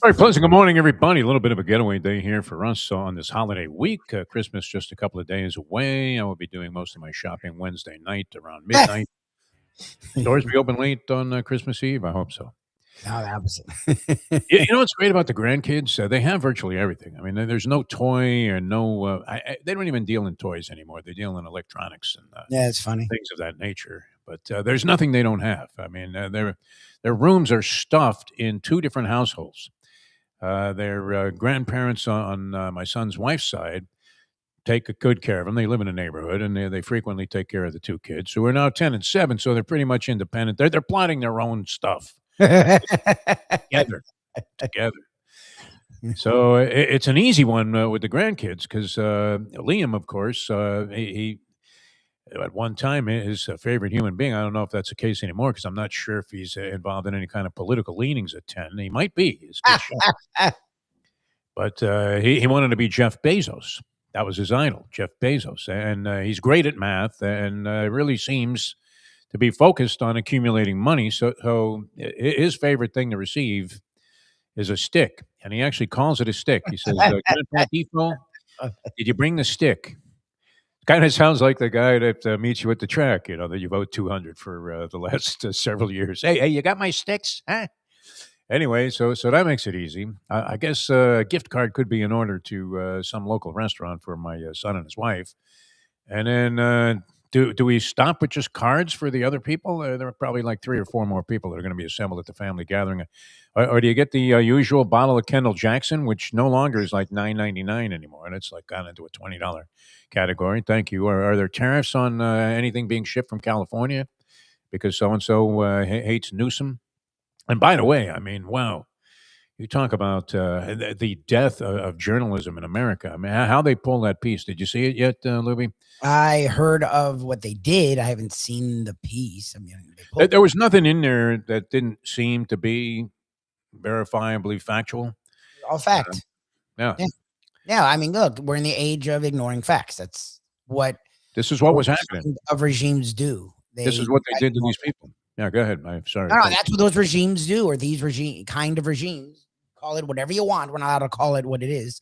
All right, pleasant good morning, everybody. A little bit of a getaway day here for us on this holiday week. Christmas just a couple of days away. I will be doing most of my shopping Wednesday night around midnight. Stores be open late on Christmas Eve. I hope so. No, the opposite. You know what's great about the grandkids? They have virtually everything. I mean, there's no toy or no. They don't even deal in toys anymore. They deal in electronics and Yeah, it's funny. things of that nature. But there's nothing they don't have. I mean, their rooms are stuffed in two different households. Their grandparents on my son's wife's side take good care of them. They live in a neighborhood, and they frequently take care of the two kids who are now 10 and 7, so they're pretty much independent. They're plotting their own stuff together. So it's an easy one with the grandkids because Liam, of course, he at one time his favorite human being. I don't know if that's the case anymore because I'm not sure if he's involved in any kind of political leanings at 10. He might be. He's a good shot. But he wanted to be Jeff Bezos. That was his idol, Jeff Bezos. And he's great at math and really seems to be focused on accumulating money. So his favorite thing to receive is a stick. And he actually calls it a stick. He says, Grandpa Defo, did you bring the stick? Kind of sounds like the guy that meets you at the track, that you vote 200 for the last several years. Hey, you got my sticks? Huh? Anyway, so that makes it easy. I guess a gift card could be in order to some local restaurant for my son and his wife. And then do we stop with just cards for the other people? There are probably like 3 or 4 more people that are going to be assembled at the family gathering. Or do you get the usual bottle of Kendall Jackson, which no longer is like $9.99 anymore, and it's like gone into a $20 category? Thank you. Are there tariffs on anything being shipped from California because so-and-so hates Newsom? And by the way, I mean, wow, you talk about the death of journalism in America. I mean, how they pull that piece. Did you see it yet, Lubie? I heard of what they did. I haven't seen the piece. I mean, There was nothing in there that didn't seem to be verifiably factual. all fact. Yeah. Yeah. I mean, look, we're in the age of ignoring facts. That's what This is what was happening. Of regimes do. This is what they did to these people. Yeah, go ahead. I'm sorry. No, that's what those regimes do, or these kind of regimes. Call it whatever you want. We're not allowed to call it what it is.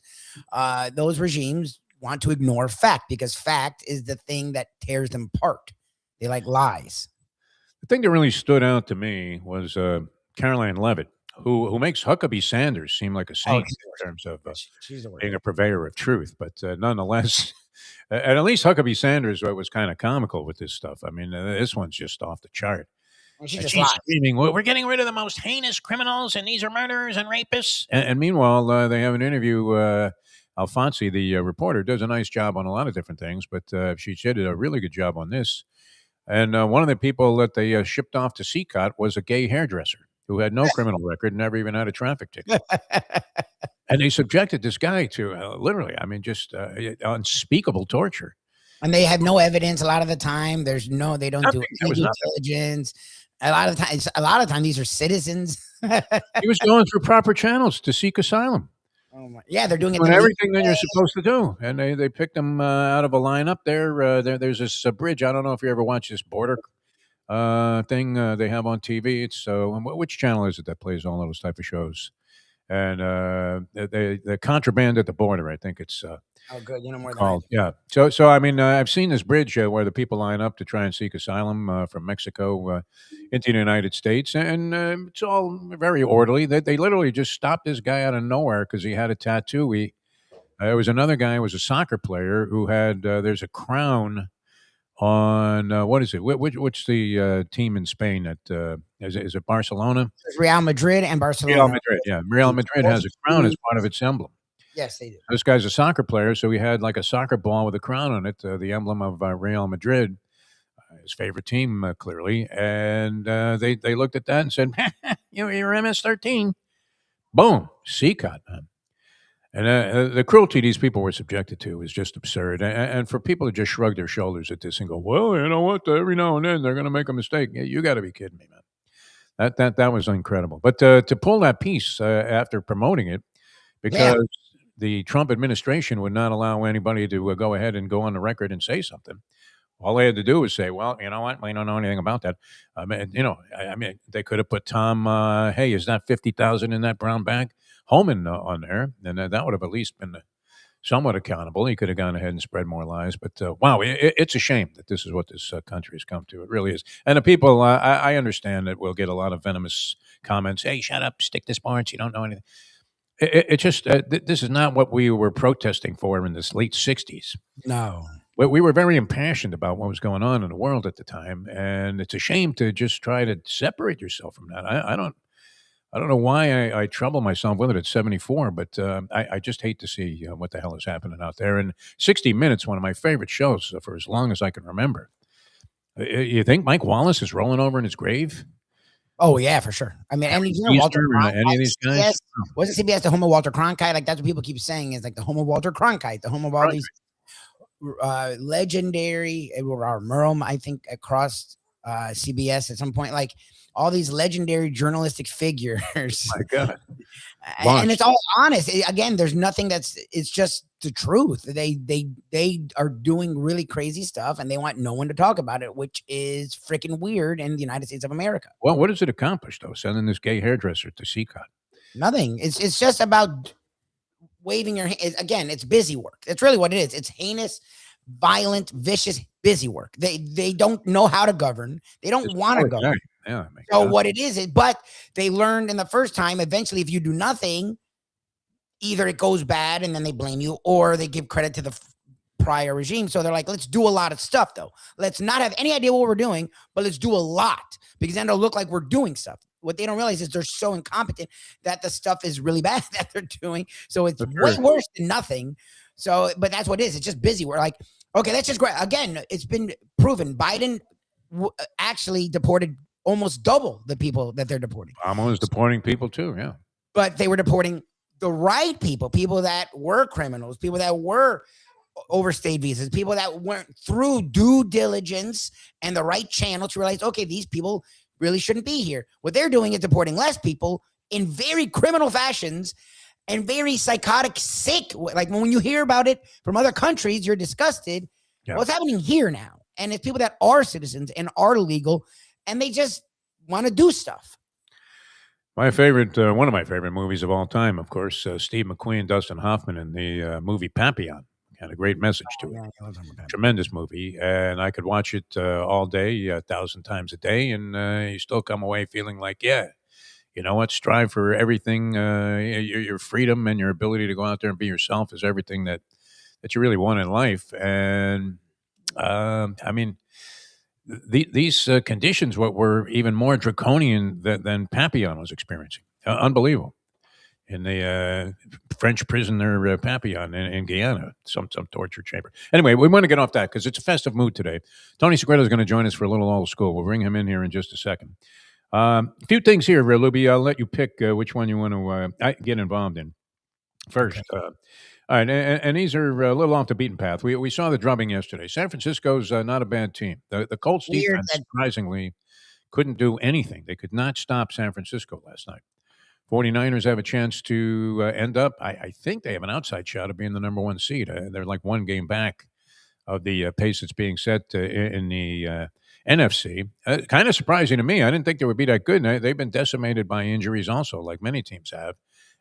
Those regimes want to ignore fact because fact is the thing that tears them apart. They like lies. The thing that really stood out to me was Caroline Levitt, who makes Huckabee Sanders seem like a saint in terms of being a purveyor of truth. But nonetheless, and at least Huckabee Sanders was kind of comical with this stuff. I mean, this one's just off the chart. And she's screaming, we're getting rid of the most heinous criminals, and these are murderers and rapists. And meanwhile, they have an interview. Alfonsi, the reporter, does a nice job on a lot of different things, but she did a really good job on this. And one of the people that they shipped off to CCOT was a gay hairdresser who had no criminal record, never even had a traffic ticket. And they subjected this guy to literally, I mean, just unspeakable torture. And they have no evidence a lot of the time. They don't do any due diligence. A lot of times, these are citizens. He was going through proper channels to seek asylum. Oh my, yeah, they're doing everything that you're supposed to do, and they picked him out of a lineup there. There's this bridge. I don't know if you ever watched this border thing they have on TV. It's which channel is it that plays all those type of shows? And the contraband at the border. I think it's. Oh, good. You know more called, than I do. Yeah. So I mean, I've seen this bridge where the people line up to try and seek asylum from Mexico into the United States, and it's all very orderly. They literally just stopped this guy out of nowhere because he had a tattoo. There was another guy who was a soccer player who had there's a crown on what is it? Which the team in Spain that is it Barcelona? Real Madrid and Barcelona. Real Madrid, yeah. Real Madrid has a crown as part of its emblem. Yes, they do. This guy's a soccer player, so he had like a soccer ball with a crown on it, the emblem of Real Madrid, his favorite team, clearly. And they looked at that and said, you're MS-13. Boom, CCOT, man. And the cruelty these people were subjected to is just absurd. And for people to just shrug their shoulders at this and go, well, you know what, every now and then they're going to make a mistake. You got to be kidding me, man. That was incredible. But to pull that piece after promoting it, because the Trump administration would not allow anybody to go ahead and go on the record and say something, All they had to do was say, "Well, you know what? We don't know anything about that." I mean, they could have put Tom. Hey, is that 50,000 in that brown bag? Homan on there, and that would have at least been somewhat accountable. He could have gone ahead and spread more lies. But wow, it's a shame that this is what this country has come to. It really is. And the people, I understand that we'll get a lot of venomous comments. Hey, shut up, stick to sports. You don't know anything. It just this is not what we were protesting for in the late '60s. No. We were very impassioned about what was going on in the world at the time, and it's a shame to just try to separate yourself from that. I don't know why I trouble myself with it at 74, but I just hate to see what the hell is happening out there. And 60 Minutes, one of my favorite shows for as long as I can remember. You think Mike Wallace is rolling over in his grave? Oh yeah, for sure. I mean, and Walter Cronkite, any of these guys? CBS, wasn't CBS the home of Walter Cronkite? Like that's what people keep saying is like the home of Walter Cronkite, the home of all these legendary Edward Murrow, I think, across CBS at some point, like all these legendary journalistic figures. My God. And it's all honest. Again, there's nothing it's just the truth. They are doing really crazy stuff and they want no one to talk about it, which is freaking weird in the United States of America. Well, what does it accomplish though? Sending this gay hairdresser to CCOT? Nothing. It's just about waving your hand. Again, it's busy work. That's really what it is. It's heinous, violent, vicious, busy work. They don't know how to govern. They don't want to govern. Yeah, so what it is, but they learned in the first time, eventually, if you do nothing, either it goes bad and then they blame you, or they give credit to the prior regime. So they're like, let's do a lot of stuff, though. Let's not have any idea what we're doing, but let's do a lot, because then it'll look like we're doing stuff. What they don't realize is they're so incompetent that the stuff is really bad that they're doing. So it's way worse than nothing. So, but that's what it is. It's just busy. We're like, okay, that's just great. Again, it's been proven Biden actually deported almost double the people that they're deporting. Obama was deporting people too, yeah. But they were deporting the right people that were criminals, people that were overstayed visas, people that weren't through due diligence and the right channel to realize, okay, these people really shouldn't be here. What they're doing is deporting less people in very criminal fashions and very psychotic, sick. Like when you hear about it from other countries, you're disgusted. Yeah. What's happening here now? And it's people that are citizens and are legal, and they just want to do stuff. My favorite, one of my favorite movies of all time, of course, Steve McQueen, Dustin Hoffman in the movie Papillon. Had a great message to it. Tremendous movie, and I could watch it all day, 1,000 times a day, and you still come away feeling like, yeah, you know what? Strive for everything. Your freedom and your ability to go out there and be yourself is everything that you really want in life. And I mean, these conditions were even more draconian than Papillon was experiencing. Unbelievable. In the French prisoner Papillon in Guyana, some torture chamber. Anyway, we want to get off that because it's a festive mood today. Tony Segreto is going to join us for a little old school. We'll bring him in here in just a second. A few things here, Lubie. I'll let you pick which one you want to get involved in first. Okay. All right, and these are a little off the beaten path. We saw the drubbing yesterday. San Francisco's not a bad team. The Colts defense, surprisingly, couldn't do anything. They could not stop San Francisco last night. 49ers have a chance to end up, I think they have an outside shot of being the number one seed. They're like one game back of the pace that's being set in the NFC. Kind of surprising to me. I didn't think they would be that good. They've been decimated by injuries also, like many teams have.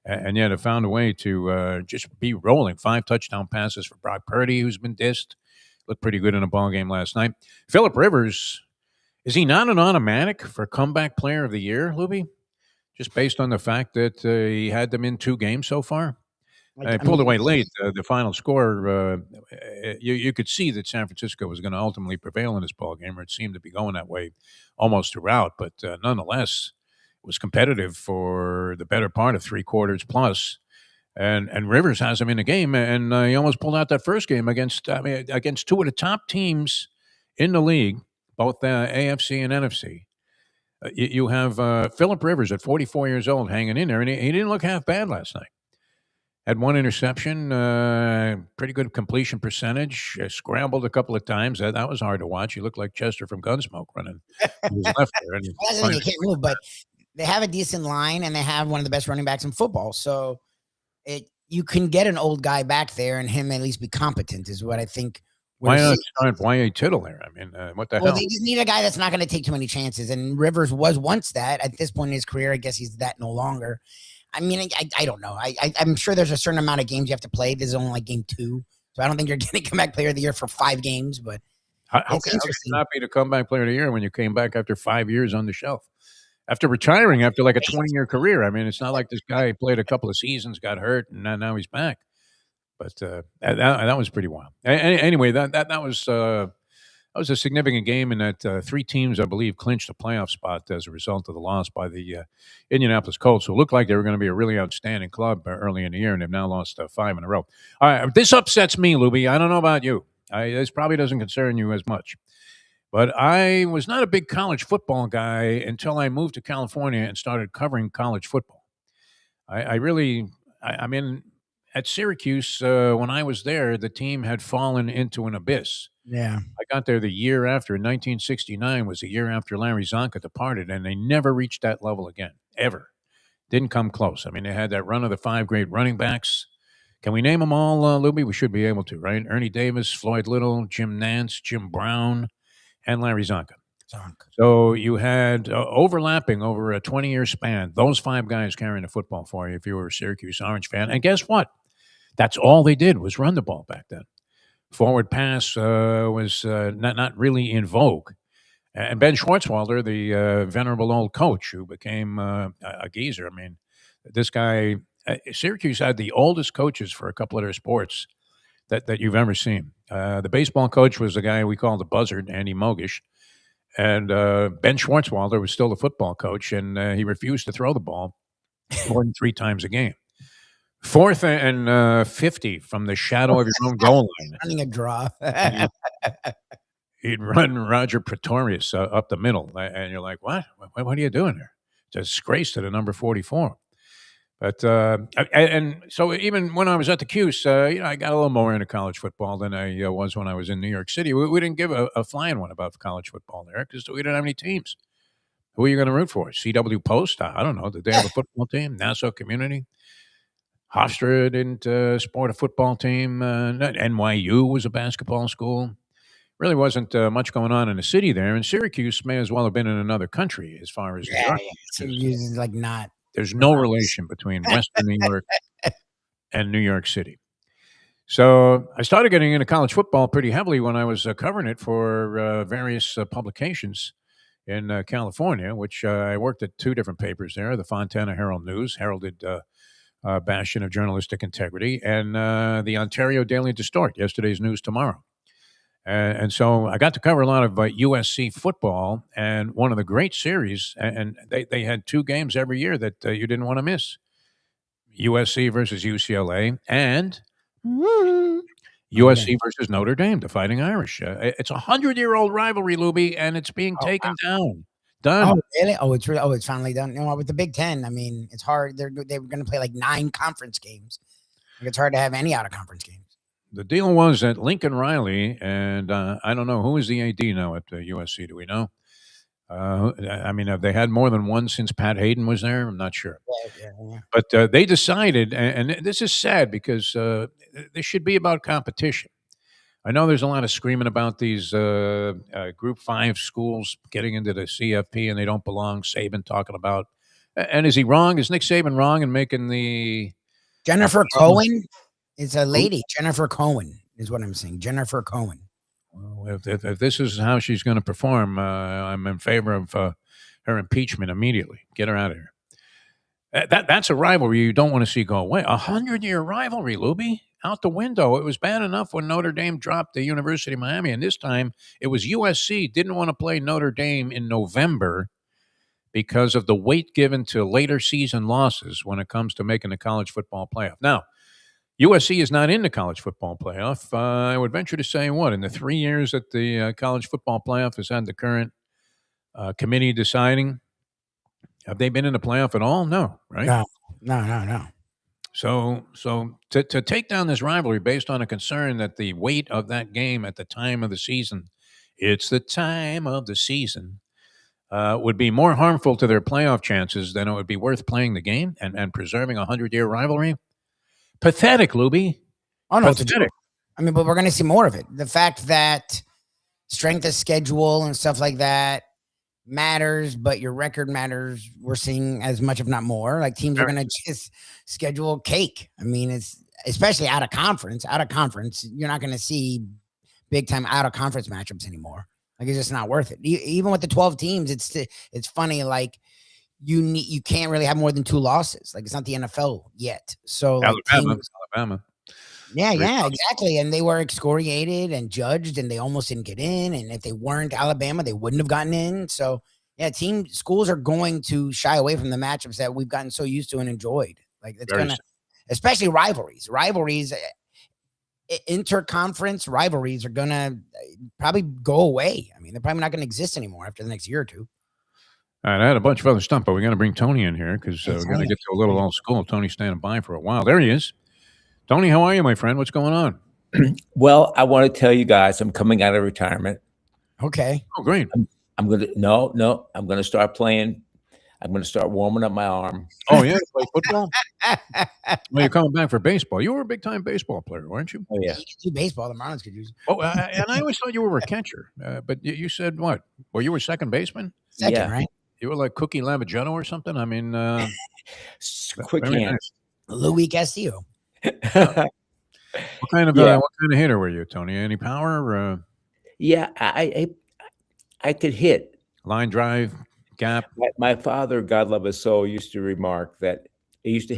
And yet have found a way to just be rolling. 5 touchdown passes for Brock Purdy, who's been dissed. Looked pretty good in a ball game last night. Phillip Rivers, is he not an automatic for comeback player of the year, Lubie? Just based on the fact that he had them in 2 games so far? I pulled away late. The final score, you could see that San Francisco was going to ultimately prevail in this ball game, or it seemed to be going that way almost throughout. But nonetheless, it was competitive for the better part of 3 quarters plus. And Rivers has him in the game, and he almost pulled out that first game against 2 of the top teams in the league, both AFC and NFC. You have Phillip Rivers at 44 years old hanging in there, and he didn't look half bad last night. Had 1 interception, pretty good completion percentage, scrambled a couple of times. That was hard to watch. He looked like Chester from Gunsmoke running to his left there. And you can't move, but they have a decent line, and they have one of the best running backs in football. So you can get an old guy back there and him at least be competent is what I think Why Whereas not start Y.A. Tittle there? I mean, what the Well, hell? they just need a guy that's not going to take too many chances. And Rivers was once that. At this point in his career, I guess he's that no longer. I mean, I don't know. I'm sure there's a certain amount of games you have to play. This is only like game 2. So I don't think you're going to come back player of the year for 5 games, but How it's can you interesting. not be the comeback player of the year when you came back after 5 years on the shelf? After retiring after like a 20-year career. I mean, it's not like this guy played a couple of seasons, got hurt, and now he's back. But that was pretty wild. Anyway, that was a significant game in that 3 teams, I believe, clinched a playoff spot as a result of the loss by the Indianapolis Colts, who looked like they were going to be a really outstanding club early in the year, and they've now lost 5 in a row. All right, this upsets me, Lubie. I don't know about you. This probably doesn't concern you as much. But I was not a big college football guy until I moved to California and started covering college football. I mean, at Syracuse, when I was there, the team had fallen into an abyss. Yeah. I got there the year after. In 1969 was the year after Larry Zonka departed, and they never reached that level again, ever. Didn't come close. I mean, they had that run of the 5 great running backs. Can we name them all, Lubie? We should be able to, right? Ernie Davis, Floyd Little, Jim Nance, Jim Brown, and Larry Zonka. So you had overlapping over a 20-year span, those 5 guys carrying the football for you if you were a Syracuse Orange fan. And guess what? That's all they did was run the ball back then. Forward pass was not really in vogue. And Ben Schwartzwalder, the venerable old coach who became a geezer, I mean, this guy, Syracuse had the oldest coaches for a couple of their sports that you've ever seen. The baseball coach was the guy we called the Buzzard, Andy Mogish. And Ben Schwartzwalder was still the football coach, and he refused to throw the ball more than 3 times a game. 4th and 50 from the shadow of your own goal line. Running a draw. He'd run Roger Pretorius up the middle, and you're like, what? What are you doing there? Disgrace to the number 44. But and so even when I was at the Cuse, I got a little more into college football than I was when I was in New York City. We didn't give a flying one about college football there because we didn't have any teams. Who are you going to root for? CW Post? I don't know. Did they have a football team? Nassau Community? Hofstra didn't sport a football team. NYU was a basketball school. Really wasn't much going on in the city there. And Syracuse may as well have been in another country as far as New York. Syracuse is like not. There's no relation between Western New York and New York City. So I started getting into college football pretty heavily when I was covering it for various publications in California, which I worked at 2 different papers there, the Fontana Herald News, heralded bastion of journalistic integrity, and the Ontario Daily Distort, yesterday's news tomorrow. And so I got to cover a lot of USC football, and one of the great series, and they had 2 games every year that you didn't want to miss. USC versus UCLA and USC versus Notre Dame, the Fighting Irish. It's a 100-year-old rivalry, Lubie, and it's being taken down. Done. Oh, really? Oh, it's finally done. You know, with the Big Ten, I mean, it's hard. They were going to play like 9 conference games. Like, it's hard to have any out-of-conference games. The deal was that Lincoln Riley, and I don't know, who is the AD now at USC? Do we know? I mean, have they had more than one since Pat Hayden was there? I'm not sure. Yeah. But they decided, and this is sad because this should be about competition. I know there's a lot of screaming about these Group 5 schools getting into the CFP and they don't belong. Saban talking about, and is he wrong? Is Nick Saban wrong in making the Jennifer Cohen? It's a lady. Jennifer Cohen is what I'm saying. Jennifer Cohen. Well, if this is how she's going to perform, I'm in favor of her impeachment immediately. Get her out of here. That's a rivalry you don't want to see go away. 100-year rivalry, Lubie, out the window. It was bad enough when Notre Dame dropped the University of Miami, and this time it was USC didn't want to play Notre Dame in November because of the weight given to later season losses when it comes to making the college football playoff. Now, USC is not in the college football playoff. I would venture to say, in the 3 years that the college football playoff has had the current committee deciding, have they been in the playoff at all? No, right? No. So to take down this rivalry based on a concern that the weight of that game at the time of the season, it's the time of the season, would be more harmful to their playoff chances than it would be worth playing the game and preserving a 100-year rivalry. Pathetic, Lubie. Oh, no, pathetic. I mean, but we're going to see more of it. The fact that strength of schedule and stuff like that matters, but your record matters. We're seeing as much, if not more. Like teams are going to just schedule cake. I mean, it's especially out of conference. Out of conference, you're not going to see big time out of conference matchups anymore. Like it's just not worth it. Even with the 12 teams, it's funny. Like you can't really have more than 2 losses. Like it's not the NFL yet. So like Alabama. Yeah, exactly. And they were excoriated and judged, and they almost didn't get in. And if they weren't Alabama, they wouldn't have gotten in. So yeah, schools are going to shy away from the matchups that we've gotten so used to and enjoyed. Like it's gonna, especially rivalries. Interconference rivalries are gonna probably go away. I mean, they're probably not gonna exist anymore after the next year or two. All right, I had a bunch of other stuff, but we're gonna bring Tony in here because we're gonna get to a little old school. Tony's standing by for a while. There he is. Tony, how are you, my friend? What's going on? Well, I want to tell you guys, I'm coming out of retirement. Okay. Oh, great. I'm gonna start playing. I'm gonna start warming up my arm. Oh yeah, you play football. Well, you're coming back for baseball. You were a big time baseball player, weren't you? Oh yeah. You could do baseball. The Marlins could use. Oh, and I always thought you were a catcher, but you said what? Well, you were second baseman. Second, right? You were like Cookie Lamagetto or something. I mean, quick hands. Nice. Louis Castillo. What kind of hitter were you, Tony? Any power? Yeah, I could hit. Line drive, gap. My father, God love his soul, used to remark that he used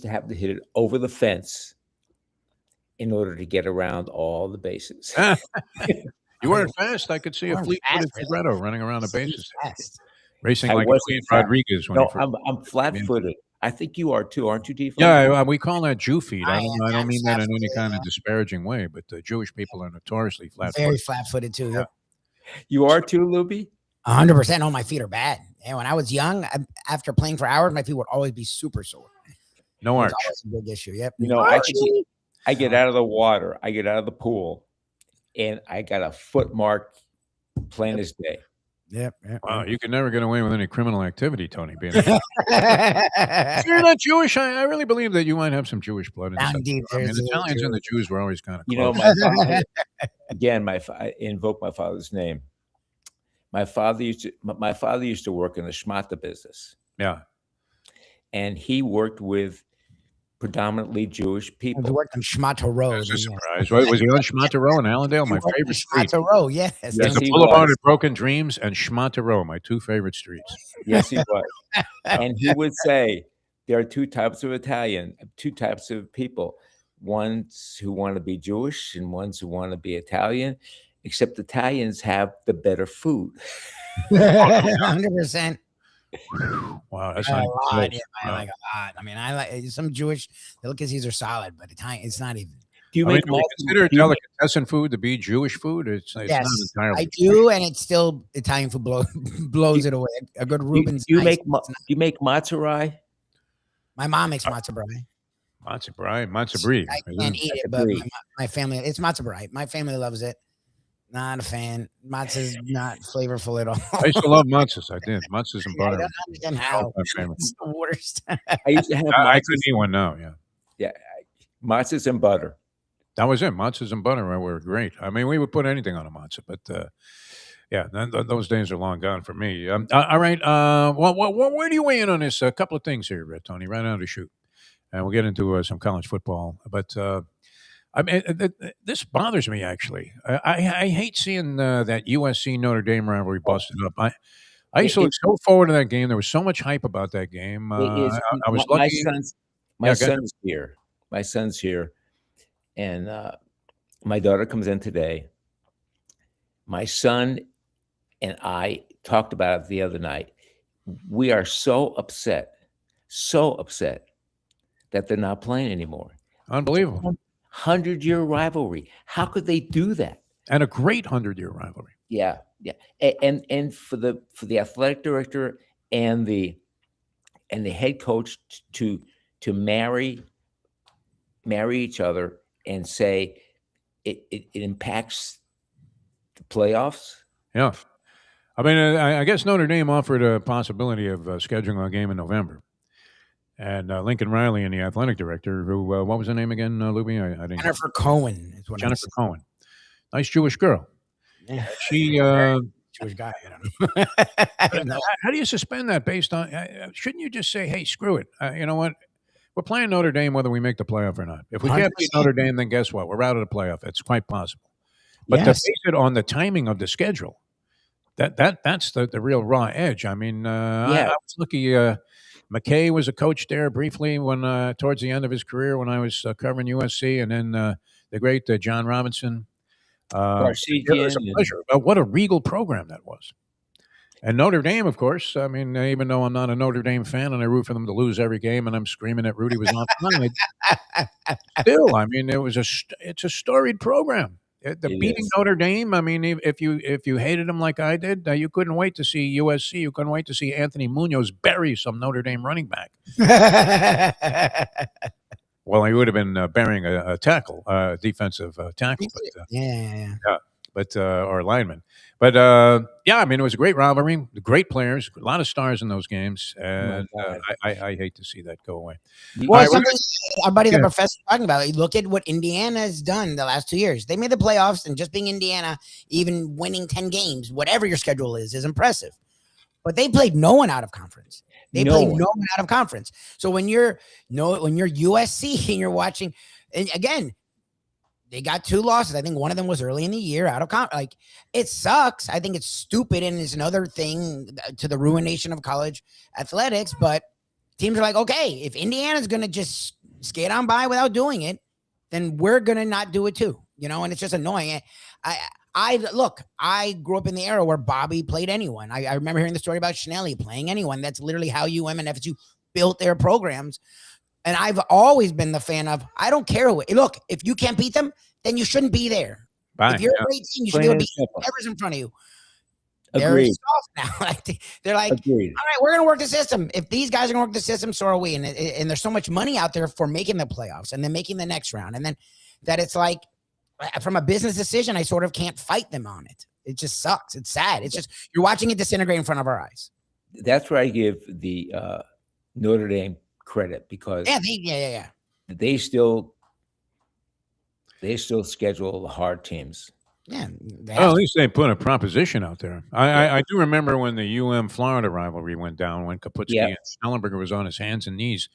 to have to hit it over the fence in order to get around all the bases. You weren't fast. I could see a fleet-footed Segreto running around the bases, racing like Rodriguez. I'm flat-footed. I think you are too, aren't you, Defo? Yeah, we call that Jew feet. I don't mean that in any kind of disparaging way, but Jewish people are notoriously flat-footed. Very flat-footed too. Yeah. You are too, Lubie? 100%. Oh, my feet are bad. And when I was young, after playing for hours, my feet would always be super sore. No arch. That's a big issue. Yep. You know, I get out of the water, I get out of the pool, and I got a foot mark plain as day. Yep. Wow, you can never get away with any criminal activity, Tony. Being if you're not Jewish, I really believe that you might have some Jewish blood. Indeed, I mean, the Italians and the Jews were always kind of close. You know, my father, again, I invoke my father's name. My father used to work in the schmata business. Yeah, and he worked with predominantly Jewish people. He worked on Schmata Road. That's a surprise. Was he on Schmata Row in Allendale? My favorite street. Schmata Row, yes. There's the Boulevard of Broken Dreams and Schmata Row, my 2 favorite streets. Yes, he was. And he would say there are 2 types of Italian, 2 types of people. Ones who want to be Jewish and ones who want to be Italian, except Italians have the better food. 100%. Wow, that's a lot. Yeah, I like a lot. I mean, I like some Jewish delicacies are solid, but Italian, it's not even. Do you consider delicatessen food to be Jewish food? It's yes, not entirely. I do, and it's still Italian food blows it away. A good Reuben's. Do you make matzah? My mom makes matzah brie. Matzah brie. I can't eat it, but my family, it's matzah brie. My family loves it. Not a fan. Matzah's not flavorful at all. I used to love matzahs. I did. Matzahs and butter. I don't understand how. It's the worst. I used to have I couldn't eat one now, yeah. Yeah. Matzahs and butter. That was it. Matzahs and butter were great. I mean, we would put anything on a matzah, but yeah, those days are long gone for me. All right. Where do you weigh in on this? A couple of things here, Tony, right out of the chute. And we'll get into some college football. But I mean, this bothers me, actually. I hate seeing that USC Notre Dame rivalry busted up. I used to look so forward to that game. There was so much hype about that game. I was lucky. My son's here. My son's here. And my daughter comes in today. My son and I talked about it the other night. We are so upset that they're not playing anymore. Unbelievable. 100-year rivalry. How could they do that? And a great 100-year rivalry. Yeah. And for the athletic director and the head coach to marry each other and say it impacts the playoffs. Yeah. I mean, I guess Notre Dame offered a possibility of scheduling a game in November. And Lincoln Riley and the athletic director, who what was her name again, Lubie? I didn't. Jennifer Cohen is what Jennifer Cohen, nice Jewish girl. Yeah. She. Jewish guy. I don't know. I don't know. How do you suspend that based on? Shouldn't you just say, "Hey, screw it. You know what? We're playing Notre Dame whether we make the playoff or not. If we can't beat 100%. Notre Dame, then guess what? We're out of the playoff. It's quite possible. But to Yes. base it on the timing of the schedule, that's the real raw edge. I mean, I was lucky. McKay was a coach there briefly when towards the end of his career when I was covering USC, and then the great John Robinson. It was a pleasure. What a regal program that was. And Notre Dame, of course. I mean, even though I'm not a Notre Dame fan and I root for them to lose every game, and I'm screaming that Rudy was offside, still, I mean, it's a storied program. Beating Notre Dame. I mean, if you hated them like I did, you couldn't wait to see USC. You couldn't wait to see Anthony Munoz bury some Notre Dame running back. Well, he would have been burying a tackle, defensive tackle. But, or lineman. But yeah, I mean, it was a great rivalry, great players, a lot of stars in those games, and I hate to see that go away. Well, something our buddy the professor was talking about. Look at what Indiana has done the last 2 years. They made the playoffs, and just being Indiana, even winning 10 games, whatever your schedule is impressive. But they played no one out of conference. They played no one out of conference. So when you're USC and you're watching, and again, they got 2 losses. I think one of them was early in the year out of like it sucks. I think it's stupid and it's another thing to the ruination of college athletics. But teams are like, okay, if Indiana's going to just skate on by without doing it, then we're going to not do it too, and it's just annoying. I grew up in the era where Bobby played anyone. I remember hearing the story about Schnelly playing anyone. That's literally how MNF built their programs. And I've always been the fan of, I don't care who. Look, if you can't beat them, then you shouldn't be there. Fine, if you're a great team, you should be able to beat whoever's in front of you. Agreed. They're soft now. They're like, Agreed. all right, we're going to work the system. If these guys are going to work the system, so are we. And there's so much money out there for making the playoffs and then making the next round. And then that it's like, from a business decision, I sort of can't fight them on it. It just sucks. It's sad. It's just, you're watching it disintegrate in front of our eyes. That's where I give the Notre Dame credit because they still schedule the hard teams. Yeah. Well, at least they put a proposition out there. I do remember when the Florida rivalry went down, when Kaputski and Schnellenberger was on his hands and knees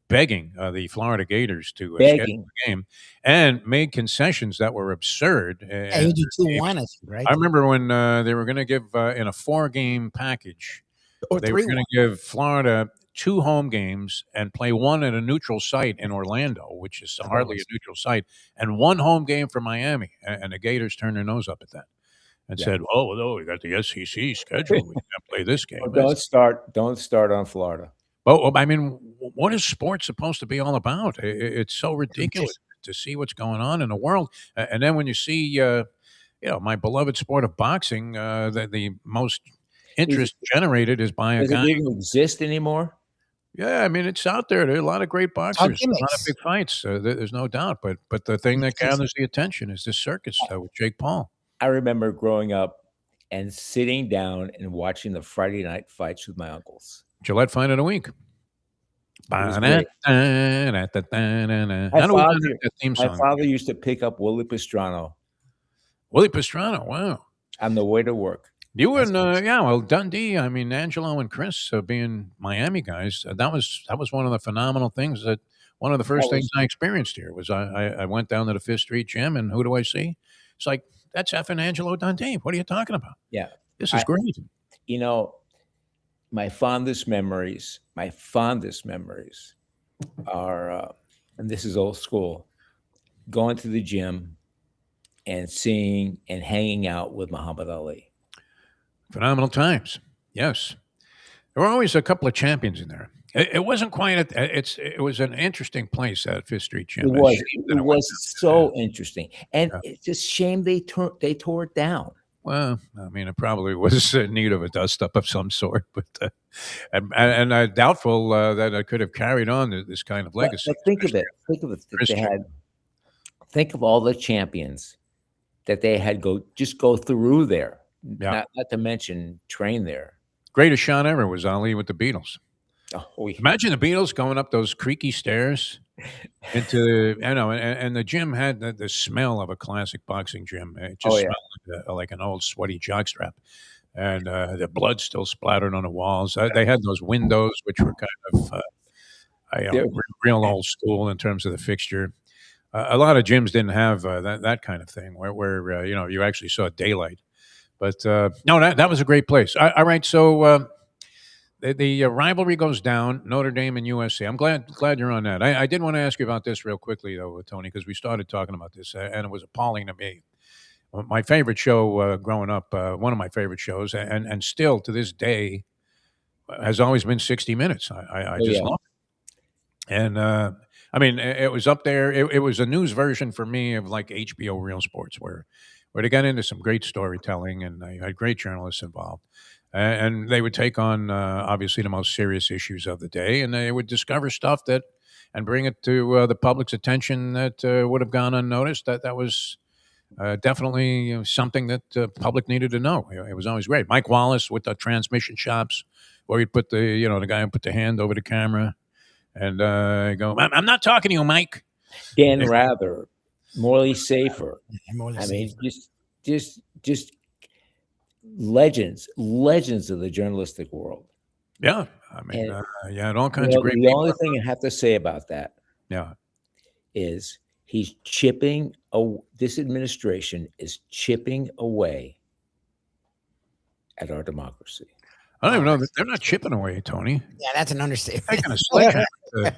begging the Florida Gators to schedule the game and made concessions that were absurd. You do 2-1, right? I remember when they were going to give in a 4-game package, they were going to give Florida 2 home games and play 1 at a neutral site in Orlando, which is hardly a neutral site, and 1 home game for Miami. And the Gators turned their nose up at that and said, "Oh, no, we got the SEC schedule. We can't play this game." Don't start on Florida. Well, I mean, what is sports supposed to be all about? It's so ridiculous to see what's going on in the world, and then when you see, my beloved sport of boxing, the most interest generated is by a guy. Does it even exist anymore? Yeah, I mean, it's out there. There are a lot of great boxers, a lot of big fights. There's no doubt. But the thing that gathers the attention is this circus with Jake Paul. I remember growing up and sitting down and watching the Friday night fights with my uncles. Gillette Fight of the Week. My father used to pick up Willie Pastrana. Willie Pastrana, wow. On the way to work. You and Dundee. I mean, Angelo and Chris being Miami guys. That was one of the phenomenal things. One of the first things I experienced here was I went down to the Fifth Street Gym, and who do I see? It's like, that's effing Angelo Dundee. What are you talking about? Yeah, this is great. My fondest memories are, and this is old school, going to the gym and seeing and hanging out with Muhammad Ali. Phenomenal times. Yes. There were always a couple of champions in there. It wasn't quite, it was an interesting place, that Fifth Street Gym. It was so interesting. And it's a shame they tore it down. Well, I mean, it probably was in need of a dust-up of some sort, but and I'm doubtful that it could have carried on this kind of legacy. But think of it. Think of all the champions that they had go through there. Not to mention train there. Greatest shot ever was Ali with the Beatles. Oh, yeah. Imagine the Beatles going up those creaky stairs into, and the gym had the smell of a classic boxing gym. It Oh, just yeah. smelled like an old sweaty jockstrap. And the blood still splattered on the walls. They had those windows, which were kind of There- real old school in terms of the fixture. A lot of gyms didn't have that kind of thing where you actually saw daylight. But no, that was a great place. All right, so the rivalry goes down, Notre Dame and USC. I'm glad you're on that. I did want to ask you about this real quickly though, Tony, because we started talking about this, and it was appalling to me. My favorite show growing up, one of my favorite shows, and still to this day, has always been 60 Minutes. I Oh, just yeah. love it. And I mean, it was up there. It was a news version for me of like HBO Real Sports, where they got into some great storytelling and they had great journalists involved. And they would take on obviously the most serious issues of the day, and they would discover stuff and bring it to the public's attention that would have gone unnoticed. That was definitely something that the public needed to know. It was always great. Mike Wallace with the transmission shops, where he'd put the guy who put the hand over the camera and go, I'm not talking to you, Mike. Dan Rather, Morley Safer. I mean, just legends of the journalistic world. Yeah, I mean, And, and all kinds of great the people. only thing I have to say about that Yeah, is this administration is chipping away at our democracy. I don't even know that they're not chipping away, Tony. Yeah, that's an understatement. Taking a sledgehammer to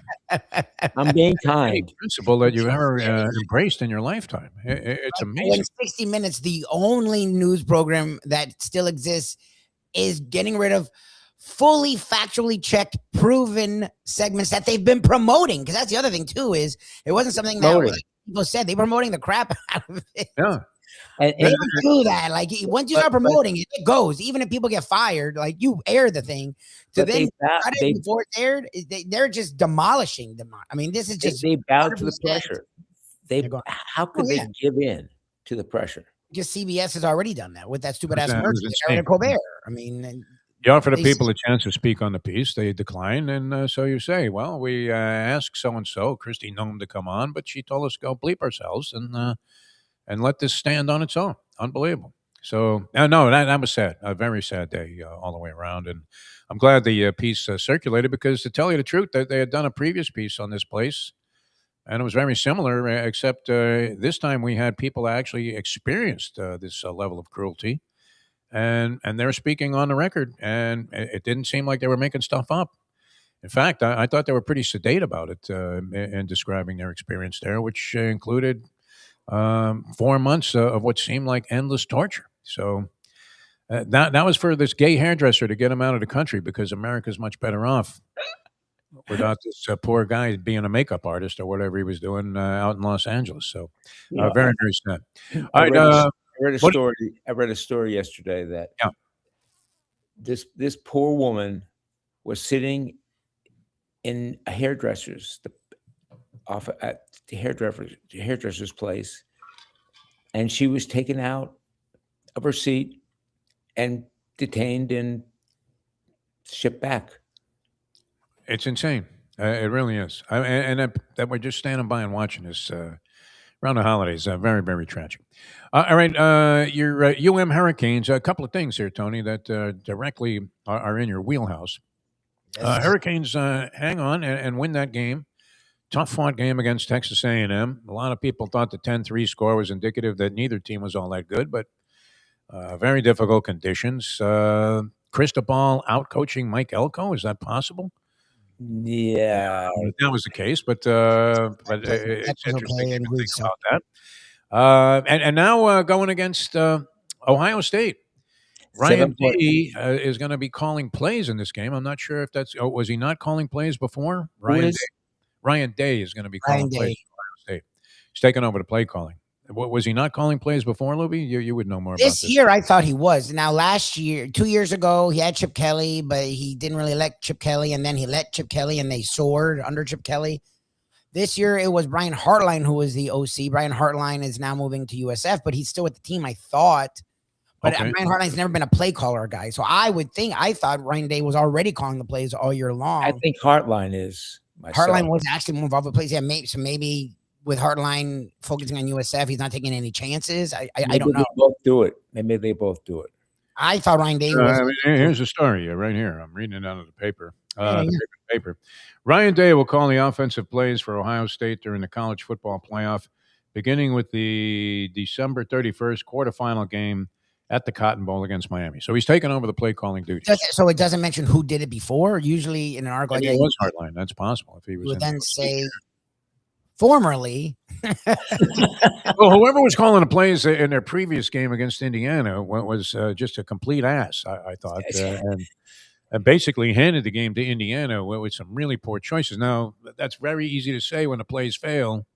I'm being any kind. principle that you've ever embraced in your lifetime. It's amazing. In 60 Minutes, the only news program that still exists is getting rid of fully factually checked, proven segments that they've been promoting. Because that's the other thing too, is it wasn't something that Promoting. like, people said. They were promoting the crap out of it. Yeah. And They don't do that. Like once you start promoting it, it goes. Even if people get fired, like you air the thing to then cut it before it's aired. They're just demolishing them. I mean, this is just they bowed to the 100%. pressure. How could they give in to the pressure? Just CBS has already done that with that stupid ass That merger. was They insane. got rid of Colbert. I mean, You offer the They people a chance to speak on the piece. They decline, and so you say, "Well, we asked so and so, Christy Nome, to come on, but she told us to go bleep ourselves and let this stand on its own." Unbelievable. So no, that was sad. A very sad day all the way around, and I'm glad the piece circulated because, to tell you the truth, they had done a previous piece on this place, and it was very similar, except this time we had people that actually experienced this level of cruelty. And they're speaking on the record, and it didn't seem like they were making stuff up. In fact, I thought they were pretty sedate about it in describing their experience there, which included 4 months of what seemed like endless torture. So that was for this gay hairdresser to get him out of the country because America's much better off without this poor guy being a makeup artist or whatever he was doing out in Los Angeles. So very, very sad. All right. I read a story yesterday that this poor woman was sitting in a hairdresser's off at the hairdresser's place, and she was taken out of her seat and detained and shipped back. It's insane. It really is. And that we're just standing by and watching this around the holidays. Very, very tragic. All right. Your Hurricanes, a couple of things here, Tony, that directly are in your wheelhouse. Hurricanes hang on and win that game. Tough fought game against Texas A&M. A lot of people thought the 10-3 score was indicative that neither team was all that good, but very difficult conditions. Cristobal out coaching Mike Elko. Is that possible? Yeah, that was the case, but it's interesting to think about that. And now going against Ohio State. Ryan Day is going to be calling plays in this game. I'm not sure if that's. Oh, was he not calling plays before? Ryan Day is going to be calling plays for Ohio State. He's taking over the play calling. Was he not calling plays before, Lubie? You would know more about this. This year, I thought he was. Now, last year, 2 years ago, he had Chip Kelly, but he didn't really let Chip Kelly, and then he let Chip Kelly, and they soared under Chip Kelly. This year, it was Brian Hartline who was the OC. Brian Hartline is now moving to USF, but he's still with the team, I thought. But Okay. Ryan Hartline's never been a play caller guy. So I thought Ryan Day was already calling the plays all year long. I think Hartline is myself. Hartline was actually more involved with plays. Yeah, maybe with Hartline focusing on USF, he's not taking any chances. I don't know. They both do it. Maybe they both do it. I thought Ryan Day was. Here's the story right here. I'm reading it out of the paper. Yeah. Paper. Ryan Day will call the offensive plays for Ohio State during the college football playoff, beginning with the December 31st quarterfinal game at the Cotton Bowl against Miami. So he's taken over the play calling duties. So it doesn't mention who did it before. Usually in an article, Maybe it was Hartline. That's possible if he was. Would then say formerly. Well, whoever was calling the plays in their previous game against Indiana was just a complete ass, I thought, and basically handed the game to Indiana with some really poor choices. Now, that's very easy to say when the plays fail.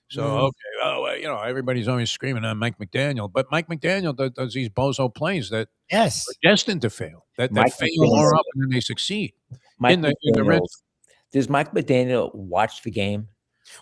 So, everybody's always screaming on Mike McDaniel, but Mike McDaniel does these bozo plays that are destined to fail, that fail more often than they succeed. Does Mike McDaniel watch the game?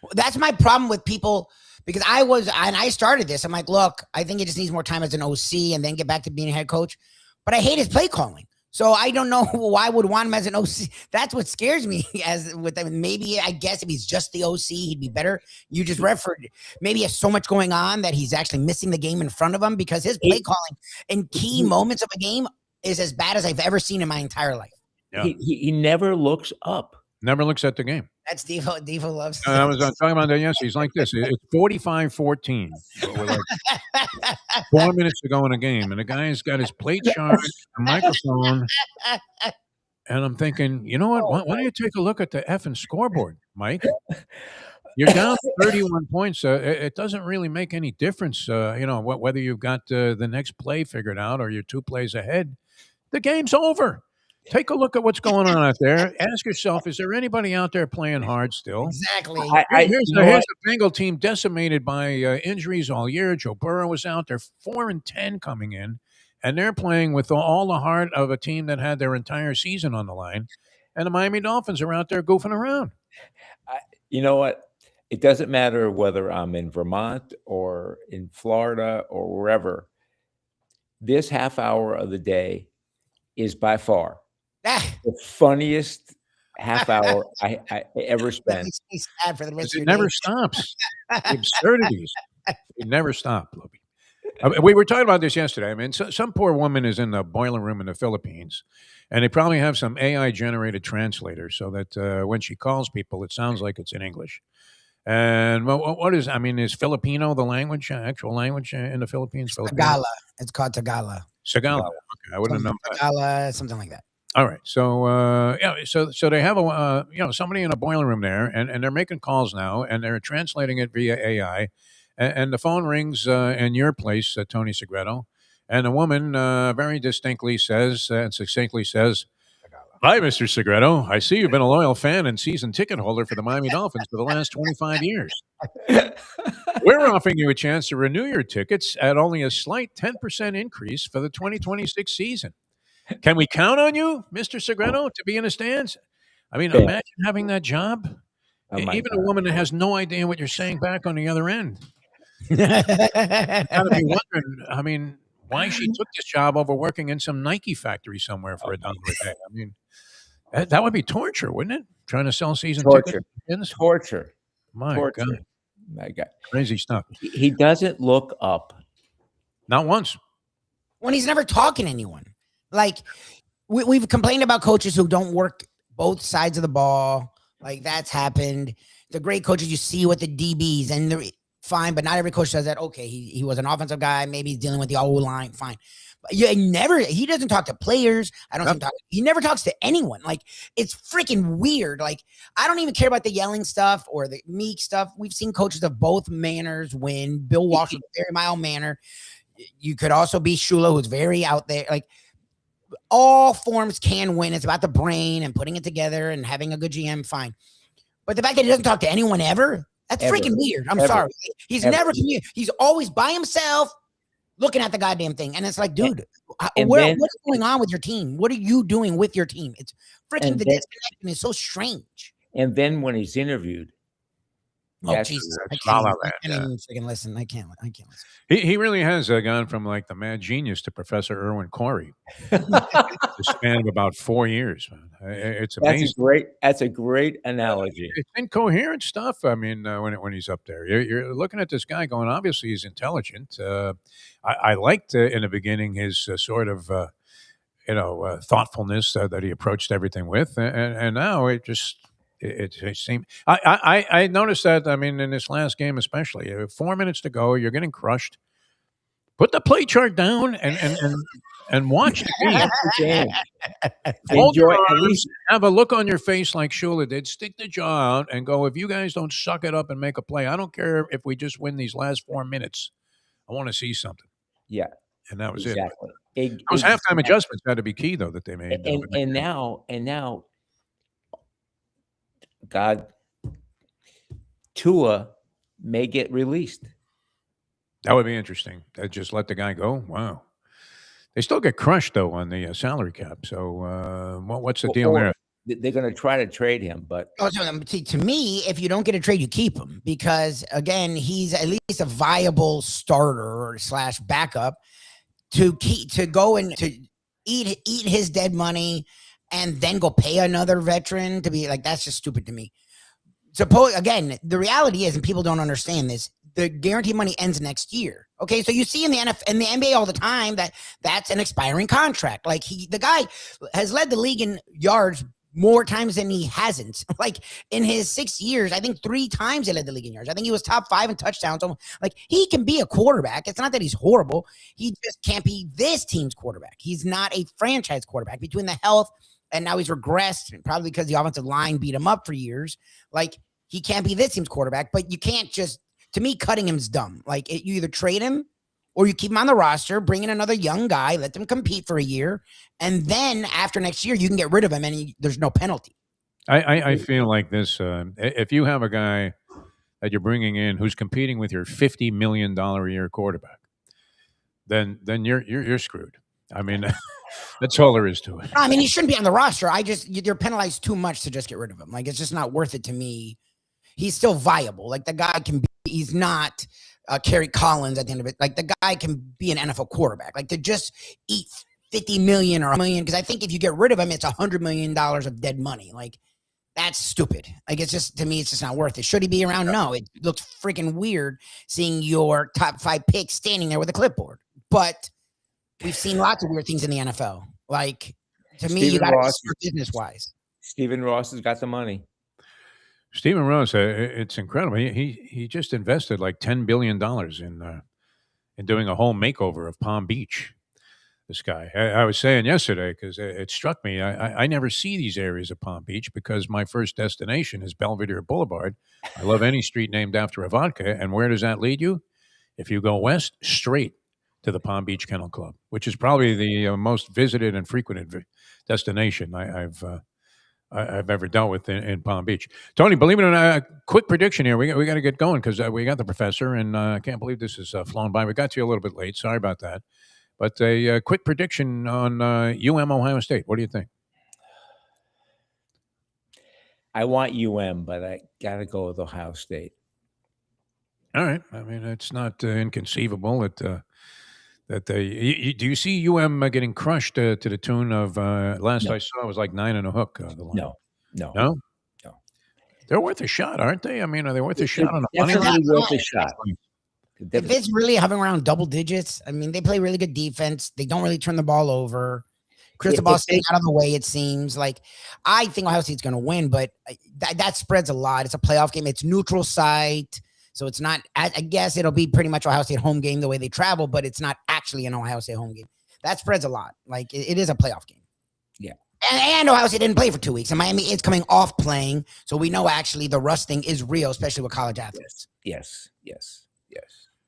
Well, that's my problem with people, because I started this. I'm like, look, I think he just needs more time as an OC and then get back to being a head coach. But I hate his play calling. So I don't know why I would want him as an OC. That's what scares me. Maybe I guess if he's just the OC, he'd be better. You just referred. Maybe he has so much going on that he's actually missing the game in front of him, because his play calling in key moments of a game is as bad as I've ever seen in my entire life. Yeah. He never looks up. Never looks at the game. That's Defo. Defo loves. I was talking about that yesterday. He's like this. It's 45-14. We're like 4 minutes to go in a game, and the guy's got his plate chart, a microphone, and I'm thinking, you know what? Why don't you take a look at the effing scoreboard, Mike? You're down 31 points. It doesn't really make any difference, whether you've got the next play figured out or you're 2 plays ahead. The game's over. Take a look at what's going on out there. Ask yourself, is there anybody out there playing hard still? Exactly. Here's the Bengal team decimated by injuries all year. Joe Burrow was out there, 4-10 coming in, and they're playing with all the heart of a team that had their entire season on the line. And the Miami Dolphins are out there goofing around. You know what? It doesn't matter whether I'm in Vermont or in Florida or wherever. This half hour of the day is by far the funniest half hour I ever spent. It never stops. The absurdities. It never stopped, Lubie. We were talking about this yesterday. I mean, some poor woman is in the boiler room in the Philippines, and they probably have some AI-generated translator so that when she calls people, it sounds like it's in English. And is Filipino the language, actual language in the Philippines? Tagalog. It's called Tagalog. Tagalog. Okay, I wouldn't know that. Tagalog, something like that. All right. So, so they have somebody in a boiler room there, and they're making calls now, and they're translating it via AI, and the phone rings in your place, Tony Segreto, and the woman very distinctly says and succinctly says, "Hi, Mr. Segreto. I see you've been a loyal fan and season ticket holder for the Miami Dolphins for the last 25 years. We're offering you a chance to renew your tickets at only a slight 10% increase for the 2026 season. Can we count on you, Mr. Segreto, to be in the stands?" I mean, imagine having that job. Even a woman that has no idea what you're saying back on the other end. Got to be wondering, I mean, why she took this job over working in some Nike factory somewhere for $1 a day. I mean, that would be torture, wouldn't it? Trying to sell season tickets. Torture. My God. My God. Crazy stuff. He doesn't look up. Not once. When he's never talking to anyone. Like, we've complained about coaches who don't work both sides of the ball. Like, that's happened. The great coaches you see with the DBs, and they're fine, but not every coach does that. Okay, he was an offensive guy. Maybe he's dealing with the O-line. Fine. But he doesn't talk to players. He never talks to anyone. Like, it's freaking weird. Like, I don't even care about the yelling stuff or the meek stuff. We've seen coaches of both manners win. Bill Walsh was very mild manner. You could also be Shula, who's very out there. Like, all forms can win. It's about the brain and putting it together and having a good GM. Fine. But the fact that he doesn't talk to anyone ever, that's freaking weird. I'm sorry. He's never communicated. He's always by himself looking at the goddamn thing. And it's like, dude, what's going on with your team? What are you doing with your team? It's freaking, the disconnection is so strange. And then when he's interviewed, Oh, That's Jesus. I correct. can't, La La even, I Land, can't yeah. even freaking listen. I can't listen. He really has gone from like the mad genius to Professor Irwin Corey. The span of about 4 years, man. It's amazing. That's a great analogy. It's incoherent stuff. I mean, when he's up there, you're looking at this guy going, obviously he's intelligent. I liked in the beginning his sort of thoughtfulness that he approached everything with, and now it seemed. I noticed that. I mean, in this last game especially, 4 minutes to go, you're getting crushed. Put the play chart down and watch the game. Watch the game. Hold your Enjoy at arms, least. have a look on your face like Shula did. Stick the jaw out and go, if you guys don't suck it up and make a play, I don't care if we just win these last 4 minutes. I want to see something. Yeah, And that was exactly. it. Those halftime adjustments had to be key, though, that they made. And now, God, Tua may get released. That would be interesting. Just let the guy go. Wow. They still get crushed, though, on the salary cap. So what's the deal there? They're going to try to trade him, but See, to me, if you don't get a trade, you keep him because again, he's at least a viable starter / backup to go and to eat his dead money and then go pay another veteran to be like, that's just stupid to me. Suppose again, the reality is, and people don't understand this, the guarantee money ends next year. Okay, so you see in the NFL and the NBA all the time that's an expiring contract. Like the guy has led the league in yards more times than he hasn't. Like in his 6 years, I think 3 times he led the league in yards. I think he was top 5 in touchdowns. So, like he can be a quarterback. It's not that he's horrible. He just can't be this team's quarterback. He's not a franchise quarterback. Between the health and now he's regressed, probably because the offensive line beat him up for years. Like he can't be this team's quarterback, but you can't just, to me, cutting him's dumb. Like you either trade him or you keep him on the roster, bring in another young guy, let them compete for a year. And then after next year, you can get rid of him and there's no penalty. I feel like this, if you have a guy that you're bringing in who's competing with your $50 million a year quarterback, then you're screwed. I mean, that's all there is to it. I mean, he shouldn't be on the roster. You're penalized too much to just get rid of him. Like, it's just not worth it to me. He's still viable. Like the guy can be, he's not Kerry Collins at the end of it. Like the guy can be an NFL quarterback. Like to just eat 50 million or $1 million. Cause I think if you get rid of him, it's $100 million of dead money. Like that's stupid. Like it's just, to me, it's just not worth it. Should he be around? No, it looks freaking weird seeing your top 5 picks standing there with a clipboard, but we've seen lots of weird things in the NFL. Like to me, you got to business wise. Stephen Ross has got the money. Stephen Ross, it's incredible. He just invested like $10 billion in doing a whole makeover of Palm Beach. This guy, I was saying yesterday, because it struck me, I never see these areas of Palm Beach because my first destination is Belvedere Boulevard. I love any street named after a vodka. And where does that lead you? If you go west, straight to the Palm Beach Kennel Club, which is probably the most visited and frequented destination I've ever dealt with in Palm Beach. Tony, believe it or not, quick prediction here. We got to get going because we got the professor, and I can't believe this has flown by. We got to you a little bit late. Sorry about that. But a quick prediction on Ohio State. What do you think? I want but I got to go with Ohio State. All right. I mean, it's not inconceivable that they. Do you see getting crushed to the tune of last I saw it was like 9 and a hook? The line. No. They're worth a shot, aren't they? I mean, are they worth a shot on the money? Definitely worth a shot. If it's really hovering around double digits, I mean, they play really good defense. They don't really turn the ball over. Cristobal's staying out of the way, it seems. Like, I think Ohio State's going to win, but that spreads a lot. It's a playoff game. It's neutral site. So it's not, I guess it'll be pretty much Ohio State home game the way they travel, but it's not actually an Ohio State home game. That spreads a lot. Like, it is a playoff game. Yeah. And Ohio State didn't play for 2 weeks. And Miami is coming off playing. So we know actually the rusting is real, especially with college athletes. Yes.